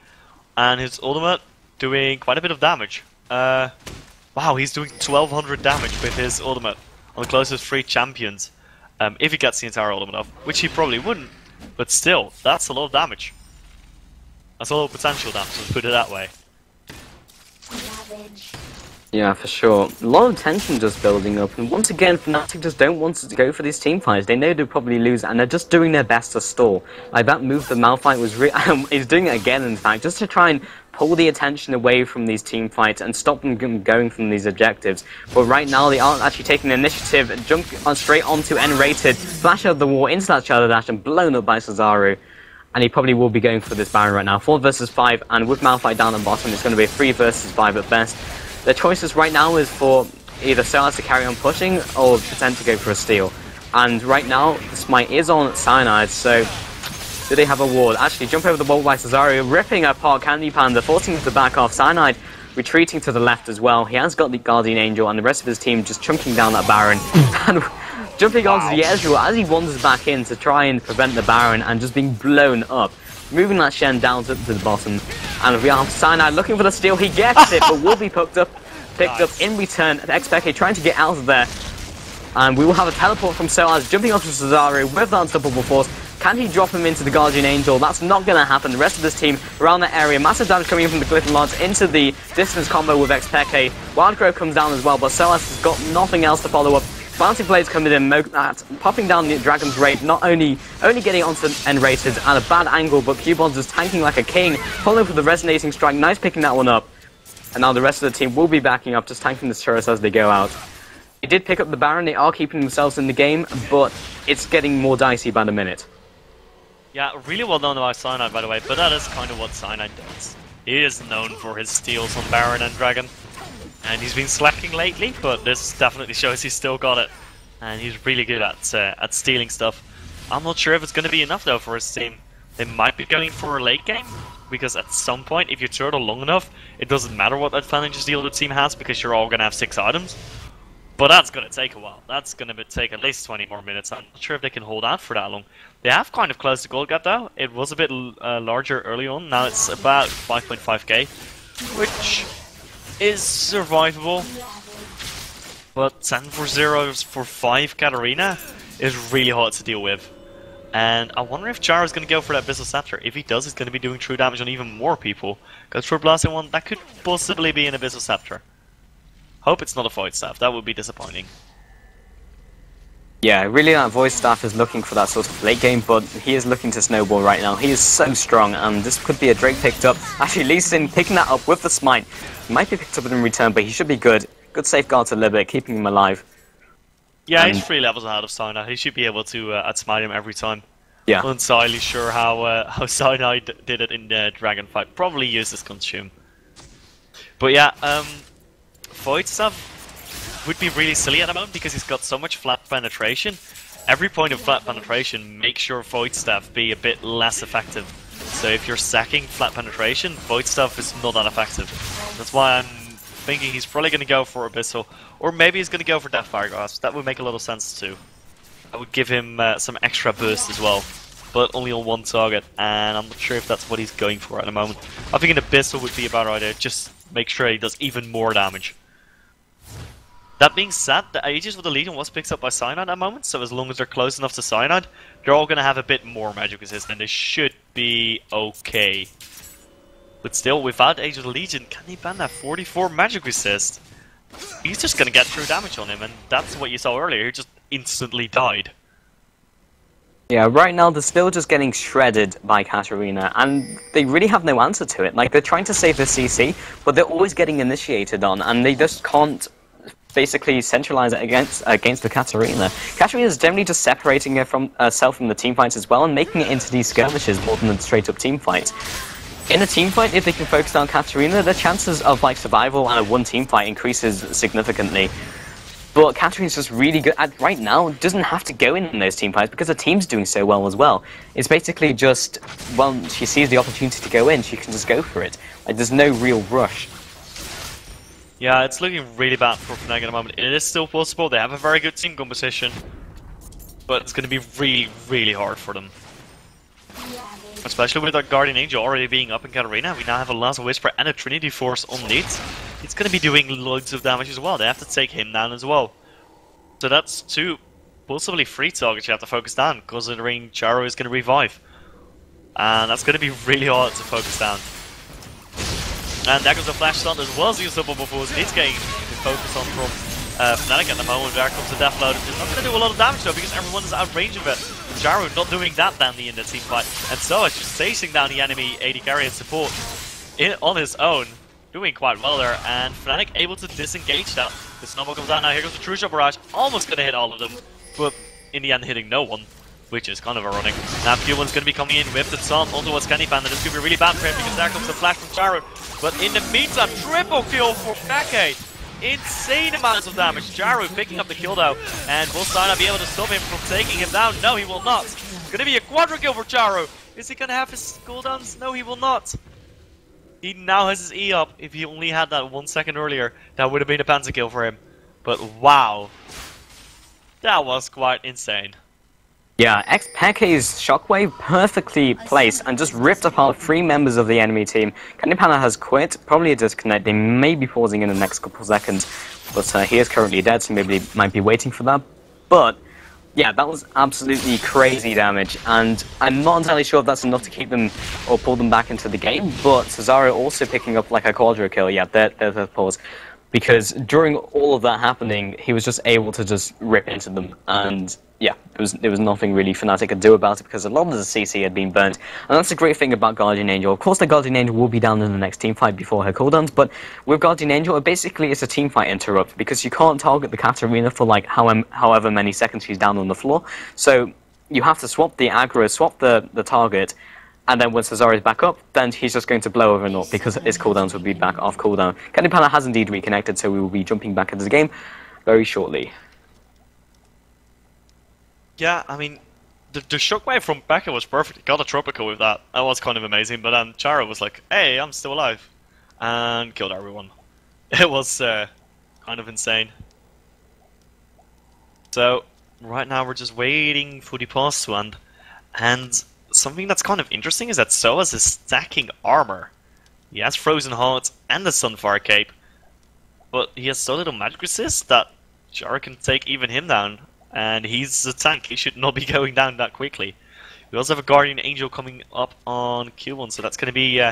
and his ultimate doing quite a bit of damage. Wow, he's doing 1200 damage with his ultimate on the closest 3 champions. If he gets the entire ultimate off, which he probably wouldn't, but still, that's a lot of damage. That's a lot of potential damage, let's put it that way. Yeah, for sure. A lot of tension just building up, and once again, Fnatic just don't want to go for these team fights. They know they'll probably lose, and they're just doing their best to stall. Like that move the Malphite was he's doing it again, in fact, just to try and pull the attention away from these team fights and stop them going from these objectives. But right now, they aren't actually taking the initiative, jump straight onto N-rated, flash out of the wall into that Shadow Dash, and blown up by Cesaru. And he probably will be going for this Baron right now. 4 versus 5, and with Malphite down on bottom, it's going to be a 3 versus 5 at best. The choices right now is for either Solas to carry on pushing or pretend to go for a steal. And right now, the Smite is on Cyanide, so do they have a ward? Actually, jump over the wall by Cesario, ripping apart Candy Panda, forcing him to back off. Cyanide retreating to the left as well. He has got the Guardian Angel, and the rest of his team just chunking down that Baron. And jumping onto the Ezreal as he wanders back in to try and prevent the Baron, and just being blown up. Moving that Shen down to the bottom. And we have Cyanide looking for the steal. He gets it, but will be picked up in return. XPK trying to get out of there. And we will have a teleport from Solas jumping onto Cesario with the unstoppable force. Can he drop him into the Guardian Angel? That's not going to happen. The rest of this team around that area. Massive damage coming in from the Glyph and Lodge into the distance combo with XPK. Wildgrove comes down as well, but Solas has got nothing else to follow up. Bouncing Blades coming in, popping down the Dragon's Raid, not only getting onto N-rated at a bad angle, but Cubon's just tanking like a king, following for the Resonating Strike, nice picking that one up. And now the rest of the team will be backing up, just tanking the turrets as they go out. They did pick up the Baron, they are keeping themselves in the game, but it's getting more dicey by the minute. Yeah, really well known about Cyanide, by the way, but that is kind of what Cyanide does. He is known for his steals on Baron and Dragon. And he's been slacking lately, but this definitely shows he's still got it. And he's really good at stealing stuff. I'm not sure if it's going to be enough, though, for his team. They might be going for a late game, because at some point, if you turtle long enough, it doesn't matter what advantages the other team has, because you're all going to have 6 items. But that's going to take a while. That's going to take at least 20 more minutes. I'm not sure if they can hold out for that long. They have kind of closed the gold gap, though. It was a bit larger early on. Now it's about 5.5k, which is survivable. But 10 for 0 for 5 Katarina is really hard to deal with. And I wonder if Chara is going to go for that Abyssal Scepter. If he does, he's going to be doing true damage on even more people. Because for blasting one, that could possibly be an Abyssal Scepter. Hope it's not a Void Staff, that would be disappointing. Yeah, really that Void Staff is looking for that sort of late game, but he is looking to snowball right now. He is so strong, and this could be a Drake picked up. Actually, Lee Sin picking that up with the Smite. He might be picked up in return, but he should be good. Good safeguard to Libet, keeping him alive. Yeah, he's 3 levels ahead of Cyanide. He should be able to outsmite him every time. Yeah. I'm entirely sure how Cyanide did it in the Dragon fight. Probably used his Consume. But yeah, Void Staff would be really silly at the moment because he's got so much flat penetration. Every point of flat penetration makes your Void Staff be a bit less effective. So if you're sacking flat penetration, Void Staff is not that effective. That's why I'm thinking he's probably going to go for Abyssal, or maybe he's going to go for Deathfire Grasp. That would make a lot of sense too. That would give him some extra boost as well, but only on one target, and I'm not sure if that's what he's going for at the moment. I think an Abyssal would be a better idea, just make sure he does even more damage. That being said, the Aegis with the Legion was picked up by Cyanide at the moment, so as long as they're close enough to Cyanide, they're all going to have a bit more magic resist, and they should be okay. But still, without Aegis of the Legion, Candy Panda 44 magic resist. He's just going to get true damage on him, and that's what you saw earlier, he just instantly died. Yeah, right now they're still just getting shredded by Katarina, and they really have no answer to it. Like, they're trying to save the CC, but they're always getting initiated on, and they just can't basically centralize it against the Katarina. Katarina is generally just separating herself from the team fights as well, and making it into these skirmishes more than a straight-up team fight. In a team fight, if they can focus on Katarina, the chances of like survival and a one-team fight increases significantly. But Katarina's just really good at right now. Doesn't have to go in those team fights because the team's doing so well as well. It's basically just, well, she sees the opportunity to go in, she can just go for it. Like, there's no real rush. Yeah, it's looking really bad for Fnatic at the moment. It is still possible. They have a very good team composition, but it's going to be really, really hard for them. Especially with our Guardian Angel already being up in Katarina. We now have a Last Whisper and a Trinity Force on lead. It's going to be doing loads of damage as well. They have to take him down as well. So that's 2, possibly 3 targets you have to focus down, considering Charo is going to revive. And that's going to be really hard to focus down. And there goes the Flash Stun as well as the Unstoppable Force. It's getting focus on from Fnatic at the moment. There comes the Death Load. It's not going to do a lot of damage though, because everyone is out of range of it. Charo not doing that badly in the team fight. And so it's just chasing down the enemy AD carry and support on his own. Doing quite well there, and Fnatic able to disengage that. The snowball comes out now, here goes the True Shot Barrage, almost gonna hit all of them, but in the end hitting no one, which is kind of ironic. Now Q1's gonna be coming in with the taunt onto what's Kenny Panda. This could be really bad for him because there comes the flash from Charo. But in the meantime, triple kill for Peke. Insane amounts of damage. Charo picking up the kill though, and will Sana be able to stop him from taking him down? No, he will not. Gonna be a quadra kill for Charo. Is he gonna have his cooldowns? No, he will not. He now has his E up. If he only had that 1 second earlier, that would have been a pentakill for him. But wow, that was quite insane. Yeah, Peke's Shockwave perfectly placed and just ripped apart 3 members of the enemy team. Kanipana has quit, probably a disconnect. They may be pausing in the next couple of seconds, but he is currently dead, so maybe they might be waiting for that. But yeah, that was absolutely crazy damage, and I'm not entirely sure if that's enough to keep them or pull them back into the game, but Cesaro also picking up like a quadra kill. Yeah, there's a pause. Because during all of that happening, he was just able to just rip into them, and yeah, there was nothing really Fnatic could do about it because a lot of the CC had been burnt, and that's the great thing about Guardian Angel. Of course, the Guardian Angel will be down in the next team fight before her cooldowns, but with Guardian Angel, basically it's a team fight interrupt because you can't target the Katarina for like however many seconds she's down on the floor. So you have to swap the aggro, swap the target. And then when Cesaro is back up, then he's just going to blow over and up because his cooldowns will be back off cooldown. Kanipana has indeed reconnected, so we will be jumping back into the game very shortly. Yeah, I mean, the shockwave from Becca was perfect. He got a tropical with that. That was kind of amazing, but then Charo was like, hey, I'm still alive. And killed everyone. It was kind of insane. So, right now we're just waiting for the pause to end. And something that's kind of interesting is that Soaz is stacking armor. He has Frozen Heart and the Sunfire Cape, but he has so little magic resist that Charo can take even him down, and he's a tank. He should not be going down that quickly. We also have a Guardian Angel coming up on Q1, so that's going to be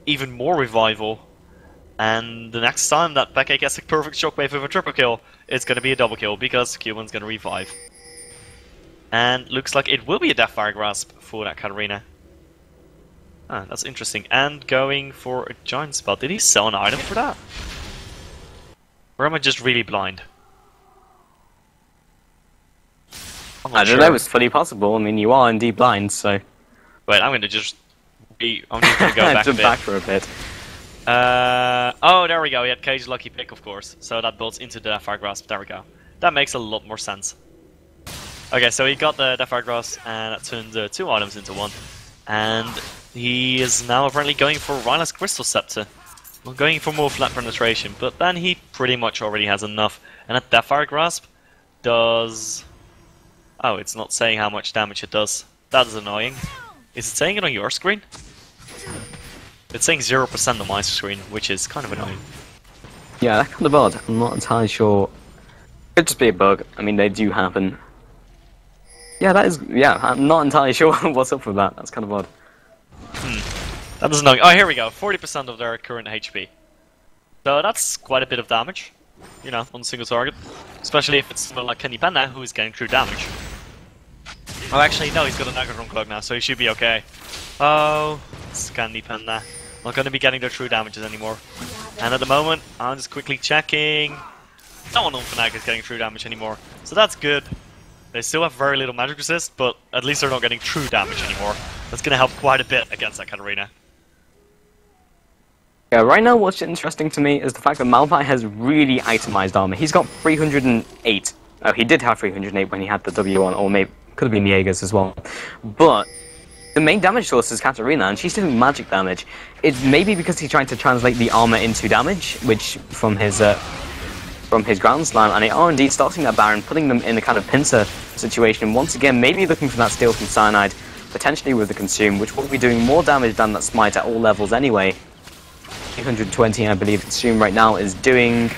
even more revival. And the next time that Peke gets a perfect shockwave with a triple kill, it's going to be a double kill because Q1's going to revive. And looks like it will be a Deathfire Grasp for that Katarina. Ah, that's interesting. And going for a Giant Spell. Did he sell an item for that? Or am I just really blind? I don't know, it's fully possible. I mean, you are indeed blind, so... Wait, I'm gonna just be... I'm just gonna go back a bit. back for a bit. Oh, there we go. He had Cage's Lucky Pick, of course. So that builds into the Deathfire Grasp. There we go. That makes a lot more sense. Okay, so he got the Deathfire Grasp, and that turned 2 items into 1. And he is now apparently going for Rhino's Crystal Scepter. Well, going for more flat penetration, but then he pretty much already has enough. And that Deathfire Grasp does... Oh, it's not saying how much damage it does. That is annoying. Is it saying it on your screen? It's saying 0% on my screen, which is kind of annoying. Yeah, that's kind of odd. I'm not entirely sure. Could just be a bug. I mean, they do happen. Yeah, that is... Yeah, I'm not entirely sure what's up with that. That's kind of odd. That is annoying. Oh, here we go. 40% of their current HP. So that's quite a bit of damage, you know, on a single target. Especially if it's someone like Kenny Panda, who is getting true damage. Oh, actually, no, he's got an Aggron Cloak now, so he should be okay. Oh, it's Kenny Panda. Not going to be getting their true damages anymore. And at the moment, I'm just quickly checking. No one on Fnatic is getting true damage anymore, so that's good. They still have very little magic resist, but at least they're not getting true damage anymore. That's going to help quite a bit against that Katarina. Yeah, right now what's interesting to me is the fact that Malphite has really itemized armor. He's got 308. Oh, he did have 308 when he had the W on, or maybe could have been Jaeger's as well. But the main damage source is Katarina, and she's doing magic damage. It's maybe because he's trying to translate the armor into damage, which from his ground slam, and they are indeed starting that Baron, putting them in a kind of pincer situation. Once again, maybe looking for that steal from Cyanide, potentially with the Consume, which will be doing more damage than that Smite at all levels anyway. 320, I believe, Consume right now is doing.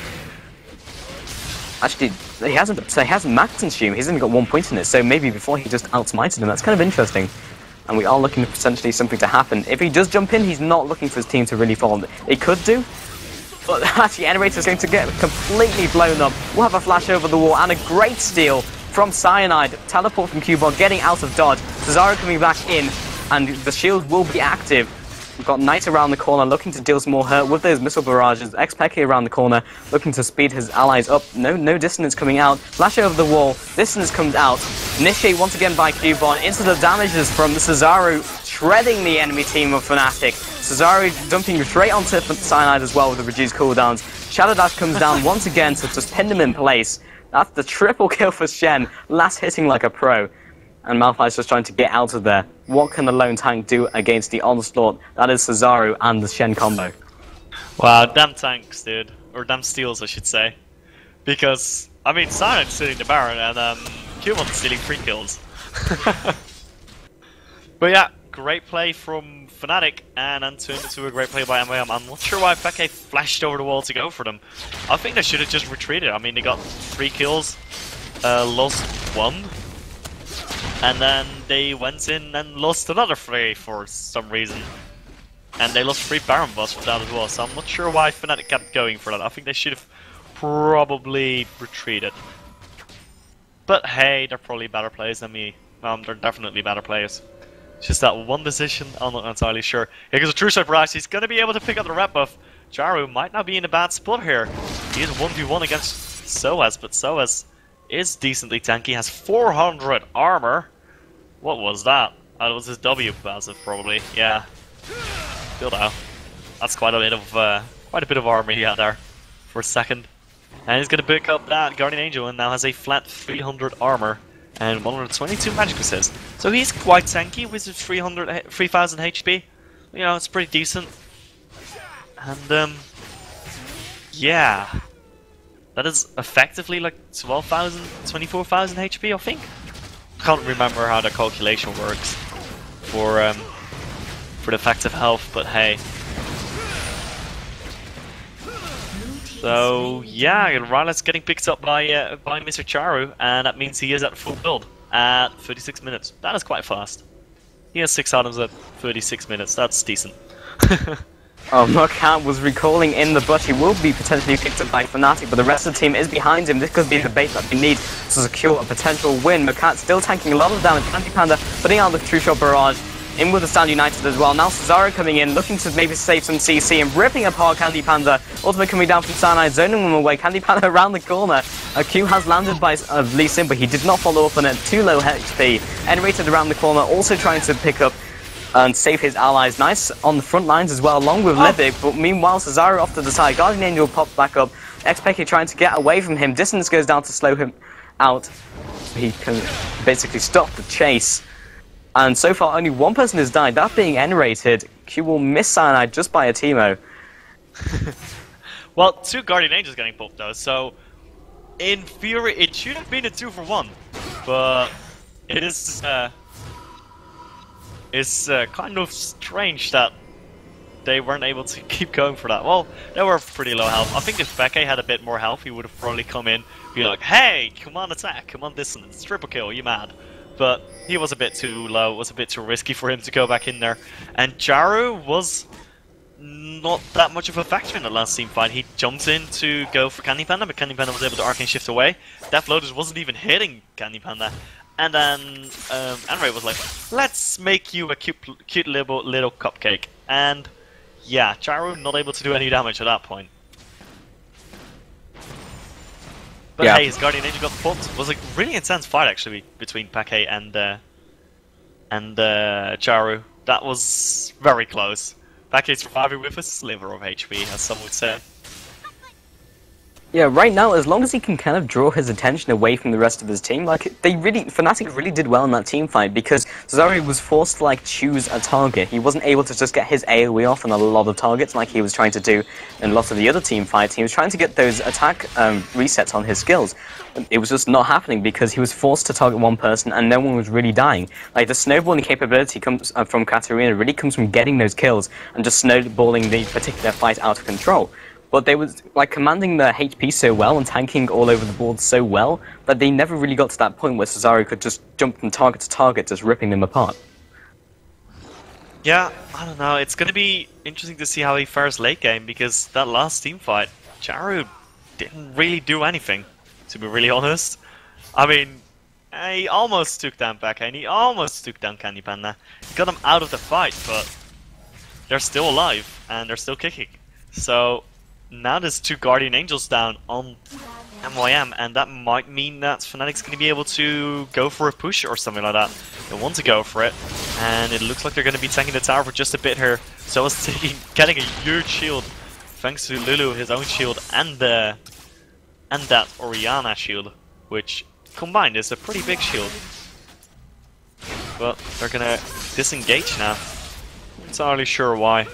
Actually, he hasn't maxed Consume. He's only got 1 point in it, so maybe before he just outsmited him. That's kind of interesting. And we are looking for potentially something to happen. If he does jump in, he's not looking for his team to really fall. They could do, but actually, Generator's going to get completely blown up. We'll have a flash over the wall and a great steal from Cyanide. Teleport from Cubon, getting out of dodge. Cesaro coming back in, and the shield will be active. We've got Knight around the corner, looking to deal some more hurt with those missile barrages. Xpeke around the corner, looking to speed his allies up. No dissonance coming out. Flash over the wall. Dissonance comes out. Initiate once again by Cubon. Into the damages from Cesaro, shredding the enemy team of Fnatic. Cesaro dumping straight onto Cyanide as well with the reduced cooldowns. Shadow Dash comes down once again to just pin them in place. That's the triple kill for Shen. Last hitting like a pro. And Malphite's just trying to get out of there. What can the lone tank do against the onslaught? That is Cesaro and the Shen combo. Wow, damn tanks, dude. Or damn steals, I should say. Because, I mean, Cyanide stealing the Baron, and Cubon's stealing 3 kills. But yeah, great play from Fnatic, and then turned into a great play by MYM. I'm not sure why Peke flashed over the wall to go for them. I think they should have just retreated. I mean, they got 3 kills, lost 1. And then they went in and lost another 3 for some reason. And they lost 3 Baron buffs for that as well, so I'm not sure why Fnatic kept going for that. I think they should have probably retreated. But hey, they're probably better players than me. They're definitely better players. It's just that one decision, I'm not entirely sure. Here goes a True Sight Barrage, he's going to be able to pick up the red buff. Jaru might not be in a bad spot here. He is 1v1 against Soaz, but Soaz is decently tanky, has 400 armor. What was that? That was his W passive, probably. Yeah. Build out. That's quite a bit of armor he had there for a second. And he's gonna pick up that Guardian Angel and now has a flat 300 armor and 122 magic resist. So he's quite tanky with his 3000 HP. You know, it's pretty decent. And yeah. That is effectively like 12,000, 24,000 HP, I think. I can't remember how the calculation works for the effective health, but hey. So yeah, Rylet's getting picked up by Mr. Charu, and that means he is at full build at 36 minutes. That is quite fast. He has 6 items at 36 minutes. That's decent. Oh, Murkat was recalling in the bush. He will be potentially picked up by Fnatic, but the rest of the team is behind him. This could be the bait that they need to secure a potential win. Murkat still tanking a lot of damage. Candy Panda putting out the True Shot Barrage. In with the Stand United as well. Now Cesaro coming in, looking to maybe save some CC and ripping apart Candy Panda. Ultimate coming down from Cyanide, zoning them away. Candy Panda around the corner. A Q has landed by Lee Sin, but he did not follow up on it. Too low HP. N-rated around the corner, also trying to pick up and save his allies. Nice on the front lines as well, along with Libic. But meanwhile, Cesaro off to the side. Guardian Angel pops back up. Xpeke trying to get away from him. Distance goes down to slow him out. He can basically stop the chase. And so far, only one person has died, that being N-rated. Q will miss Cyanide just by a Teemo. Well, 2 Guardian Angels getting popped though, so in theory it should have been a 2-for-1, but it is kind of strange that they weren't able to keep going for that. Well, they were pretty low health. I think if Bekke had a bit more health, he would have probably come in, be like, hey, come on attack, come on dissonance, triple kill, you mad? But he was a bit too low, it was a bit too risky for him to go back in there. And Jaru was not that much of a factor in the last team fight. He jumped in to go for Candy Panda, but Candy Panda was able to arcane shift away. Death Lotus wasn't even hitting Candy Panda. And then Anray was like, let's make you a cute little cupcake. And yeah, Jaru not able to do any damage at that point. But yeah. Hey, his Guardian Angel got popped. It was a really intense fight actually between Peke and Charu. That was very close. Package surviving with a sliver of HP, as some would say. Yeah, right now, as long as he can kind of draw his attention away from the rest of his team, like, Fnatic really did well in that team fight, because Cesaro was forced to, like, choose a target. He wasn't able to just get his AoE off on a lot of targets like he was trying to do in lots of the other team fights. He was trying to get those attack resets on his skills. It was just not happening because he was forced to target one person and no one was really dying. Like, the snowballing capability comes from Katarina really comes from getting those kills and just snowballing the particular fight out of control. But they was like commanding their HP so well and tanking all over the board so well that they never really got to that point where Cesaro could just jump from target to target, just ripping them apart. Yeah, I don't know. It's going to be interesting to see how he fares late game, because that last team fight, Charu didn't really do anything, to be really honest. I mean, he almost took down Becca and he almost took down Candy Panda. He got them out of the fight, but they're still alive and they're still kicking. So now there's 2 Guardian Angels down on MYM, and that might mean that Fnatic's going to be able to go for a push or something like that. They want to go for it, and it looks like they're going to be tanking the tower for just a bit here. So it's getting a huge shield, thanks to Lulu, his own shield, and that Orianna shield, which combined is a pretty big shield. But they're going to disengage now. Not entirely sure why.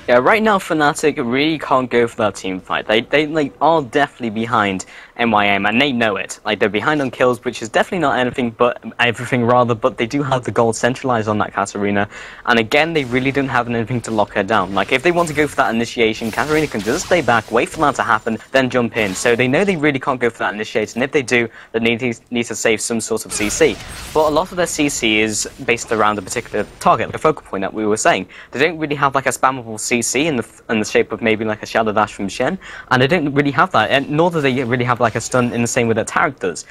Yeah, right now Fnatic really can't go for that team fight. They like are definitely behind MYM, and they know it. Like, they're behind on kills, which is definitely not anything but everything rather, but they do have the gold centralized on that Katarina. And again, they really don't have anything to lock her down. Like, if they want to go for that initiation, Katarina can just stay back, wait for that to happen, then jump in. So they know they really can't go for that initiation, and if they do, they need to save some sort of CC. But a lot of their CC is based around a particular target, like a focal point that we were saying. They don't really have like a spammable CC in the shape of maybe like a Shadow Dash from Shen, and they don't really have that, and nor do they really have like a stun in the same way that Tarek does.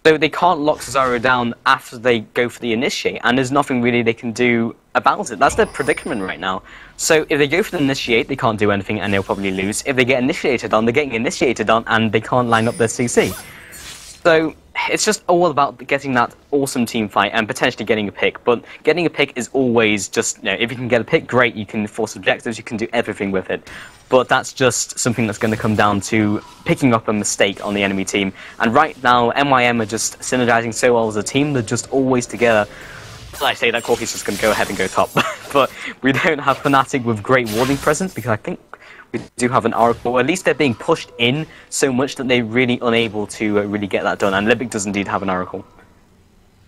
So they can't lock Cesaro down after they go for the initiate, and there's nothing really they can do about it. That's their predicament right now. So if they go for the initiate, they can't do anything and they'll probably lose. If they get initiated on, they're getting initiated on and they can't line up their CC. So it's just all about getting that awesome team fight and potentially getting a pick. But getting a pick is always just, you know, if you can get a pick, great, you can force objectives, you can do everything with it. But that's just something that's going to come down to picking up a mistake on the enemy team. And right now, MYM are just synergizing so well as a team, they're just always together. I say that Corky's just going to go ahead and go top. But we don't have Fnatic with great warding presence, because I think we do have an Oracle, or at least they're being pushed in so much that they're really unable to really get that done, and Libic does indeed have an Oracle.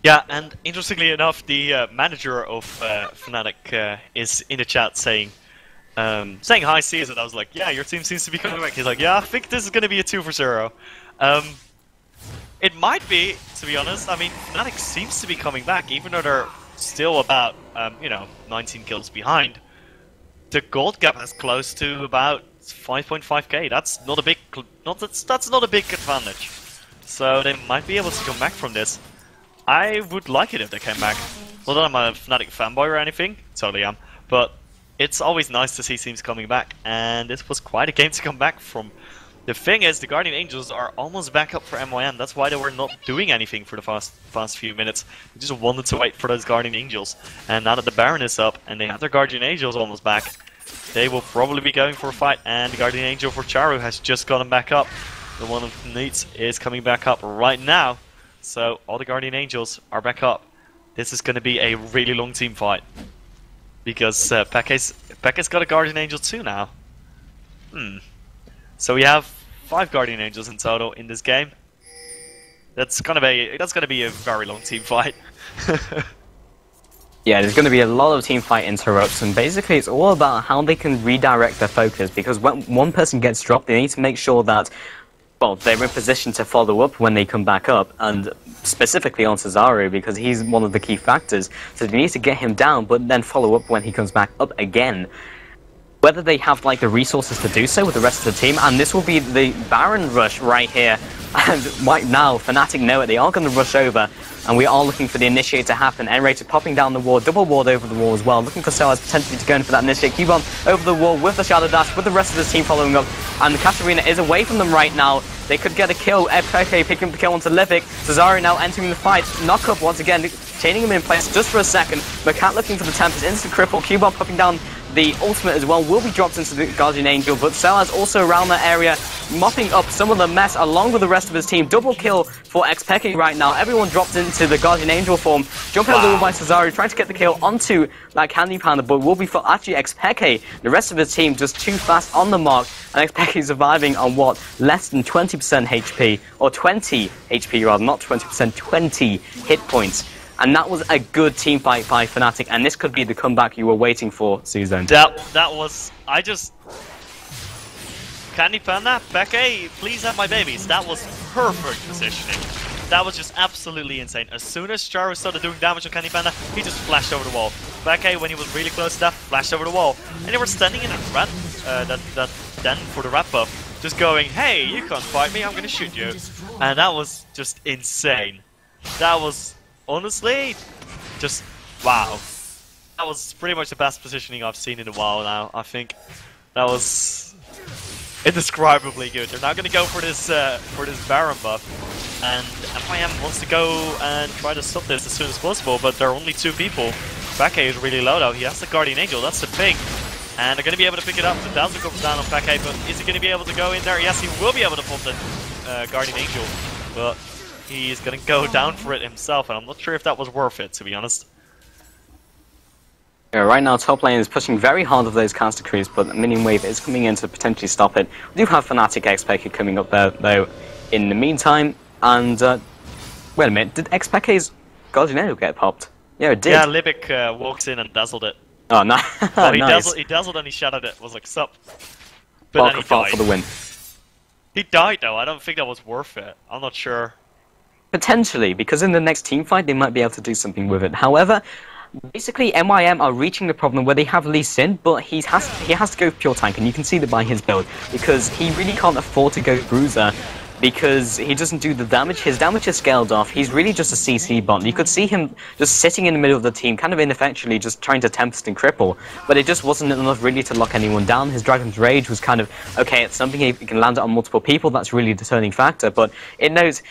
Yeah, and interestingly enough, the manager of Fnatic is in the chat saying hi Caesar. I was like, yeah, your team seems to be coming back. He's like, yeah, I think this is going to be a 2-0. It might be, to be honest. I mean, Fnatic seems to be coming back, even though they're still about, 19 kills behind. The gold gap is close to about 5.5k. That's not a big, that's not a big advantage. So they might be able to come back from this. I would like it if they came back. Not that I'm a Fnatic fanboy or anything, totally am, but it's always nice to see teams coming back, and this was quite a game to come back from. The thing is, the Guardian Angels are almost back up for MYM. That's why they were not doing anything for the past few minutes. They just wanted to wait for those Guardian Angels. And now that the Baron is up and they have their Guardian Angels almost back, they will probably be going for a fight. And the Guardian Angel for Charu has just gotten back up. The one of Needs is coming back up right now. So all the Guardian Angels are back up. This is going to be a really long team fight, because Pekka's got a Guardian Angel too now. So we have 5 Guardian Angels in total in this game. That's gonna be a very long team fight. Yeah, there's going to be a lot of team fight interrupts, and basically it's all about how they can redirect their focus, because when one person gets dropped, they need to make sure that, well, they're in position to follow up when they come back up, and specifically on Cesaro, because he's one of the key factors. So they need to get him down, but then follow up when he comes back up again. Whether they have like the resources to do so with the rest of the team, and this will be the Baron rush right here. And right now, Fnatic know it. They are going to rush over. And we are looking for the initiate to happen. N-Rated popping down the wall, double ward over the wall as well. Looking for Soaz potentially to go in for that initiate. Cubon over the wall with the Shadow Dash, with the rest of his team following up. And the Katarina is away from them right now. They could get a kill. FKK picking up the kill onto Livik. Cesaro now entering the fight. Knock up once again, chaining him in place just for a second. Macat looking for the Tempest, instant cripple. Cubon popping down the ultimate as well, will be dropped into the Guardian Angel, but Soaz also around that area, mopping up some of the mess along with the rest of his team. Double kill for Xpeke right now. Everyone dropped into the Guardian Angel form. Jumping out the wall by Cesaro, trying to get the kill onto that Candy Panda, but will be for actually Xpeke. The rest of his team just too fast on the mark, and Xpeke surviving on what? Less than 20% HP, or 20 HP rather, not 20%, 20 hit points. And that was a good team fight by Fnatic, and this could be the comeback you were waiting for, Susan. That was... I just... Candy Panda, Becky, please have my babies. That was perfect positioning. That was just absolutely insane. As soon as Charo started doing damage on Candy Panda, he just flashed over the wall. Becky, when he was really close to that, flashed over the wall. And they were standing in a rat, that den for the rat buff, just going, hey, you can't fight me, I'm gonna shoot you. And that was just insane. That was... honestly, just wow. That was pretty much the best positioning I've seen in a while now. I think that was indescribably good. They're now going to go for this Baron buff, and MYM wants to go and try to stop this as soon as possible, but there are only two people. Pake is really low though. He has the Guardian Angel, that's the thing. And they're going to be able to pick it up. The Dazzle comes down on Pake, but is he going to be able to go in there? Yes, he will be able to pop the Guardian Angel, but he's going to go down for it himself, and I'm not sure if that was worth it, to be honest. Yeah, right now, top lane is pushing very hard with those caster creeps, but the minion wave is coming in to potentially stop it. We do have Fnatic Xpeke coming up there, though, in the meantime. And, wait a minute, did Xpeke's Guardian Angel get popped? Yeah, it did. Yeah, Libic walks in and dazzled it. Oh, no. Well, Nice. He dazzled and he shadowed it. Was like, sup. But then he died. For the win. He died, though. I don't think that was worth it. I'm not sure. Potentially, because in the next team fight, they might be able to do something with it. However, basically, MYM are reaching the problem where they have Lee Sin, but he has to go pure tank, and you can see that by his build, because he really can't afford to go Bruiser, because he doesn't do the damage. His damage is scaled off. He's really just a CC bot. You could see him just sitting in the middle of the team, kind of ineffectually, just trying to Tempest and cripple, but it just wasn't enough really to lock anyone down. His Dragon's Rage was kind of, okay, it's something if you can land it on multiple people, that's really the turning factor, but it knows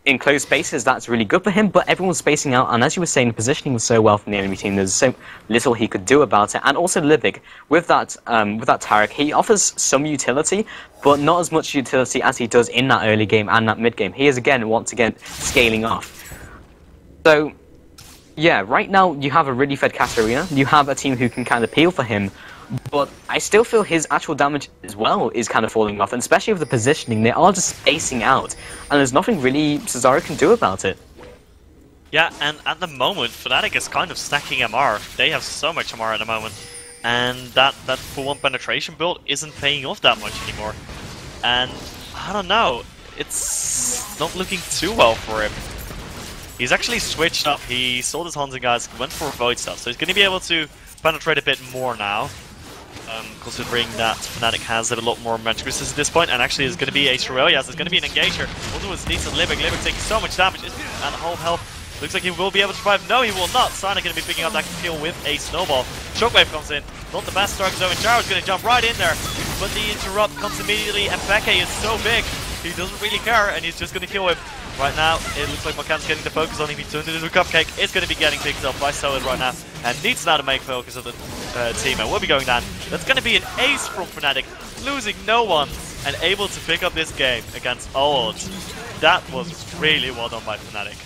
in closed spaces, that's really good for him, but everyone's spacing out, and as you were saying, the positioning was so well from the enemy team, there's so little he could do about it. And also Libic, with that Taric, he offers some utility, but not as much utility as he does in that early game and that mid game. He is, once again, scaling off. So, yeah, right now you have a really fed Katarina, you have a team who can kind of peel for him, but I still feel his actual damage as well is kind of falling off, and especially with the positioning, they are just spacing out, and there's nothing really Cesaro can do about it. Yeah, and at the moment, Fnatic is kind of stacking MR. They have so much MR at the moment, and that full-on penetration build isn't paying off that much anymore. And I don't know, it's not looking too well for him. He's actually switched up. He sold his Hunting guys, went for Void stuff, so he's going to be able to penetrate a bit more now. Considering that Fnatic has a lot more magic resistance at this point, and actually is going to be a Shirelias, there's going to be an Engager. Also with decent Libic taking so much damage, and whole health. Looks like he will be able to survive. No, he will not. Sana going to be picking up that kill with a snowball. Shockwave comes in. Not the best start zone. Jaro's going to jump right in there, but the interrupt comes immediately, and Peke is so big, he doesn't really care, and he's just going to kill him. Right now, it looks like Macan's getting the focus on him. He turned it into a cupcake. It's going to be getting picked up by Soed right now, and needs now to make focus of the team, and will be going down. That's going to be an ace from Fnatic, losing no one, and able to pick up this game against all odds. That was really well done by Fnatic.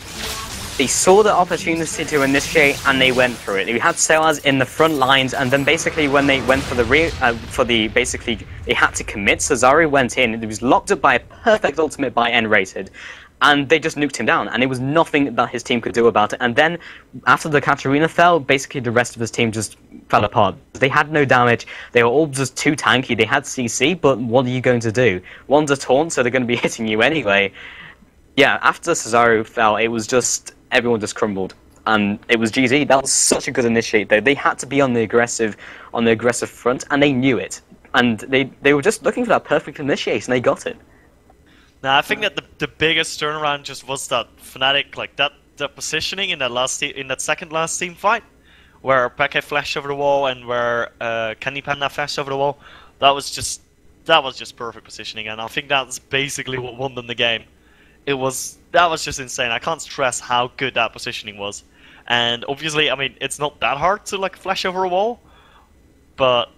They saw the opportunity to initiate, and they went for it. We had Soaz in the front lines, and then basically when they went for the basically they had to commit. Cesaro went in. It was locked up by a perfect ultimate by N-rated. And they just nuked him down, and it was nothing that his team could do about it. And then, after the Katarina fell, basically the rest of his team just fell apart. They had no damage, they were all just too tanky, they had CC, but what are you going to do? One's a taunt, so they're going to be hitting you anyway. Yeah, after Cesaro fell, it was just, everyone just crumbled. And it was GG. That was such a good initiate, though. They had to be on the aggressive front, and they knew it. And they were just looking for that perfect initiate, and they got it. Now, I think that the biggest turnaround just was that Fnatic, like, that the positioning in that second last team fight, where Peke flashed over the wall and where Candy Panda flashed over the wall, that was just perfect positioning, and I think that's basically what won them the game. That was just insane. I can't stress how good that positioning was. And obviously, I mean, it's not that hard to like flash over a wall, but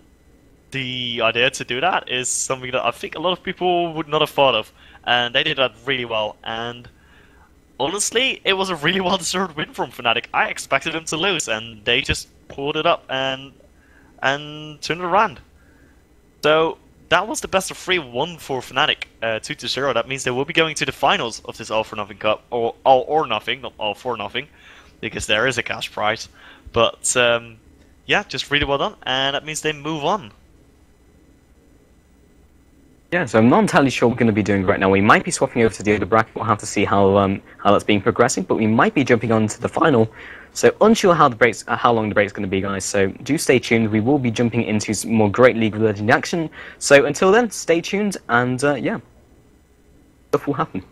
the idea to do that is something that I think a lot of people would not have thought of, and they did that really well. And honestly, it was a really well-deserved win from Fnatic. I expected them to lose, and they just pulled it up and turned it around. So that was the best of 3-1 for Fnatic, 2-0. That means they will be going to the finals of this All for Nothing Cup, or All or Nothing, not All for Nothing, because there is a cash prize. But yeah, just really well done, and that means they move on. Yeah, so I'm not entirely sure what we're going to be doing right now. We might be swapping over to the other bracket. We'll have to see how that's been progressing, but we might be jumping on to the final. So unsure how long the break's going to be, guys. So do stay tuned. We will be jumping into some more great League of Legends action. So until then, stay tuned, and yeah, stuff will happen.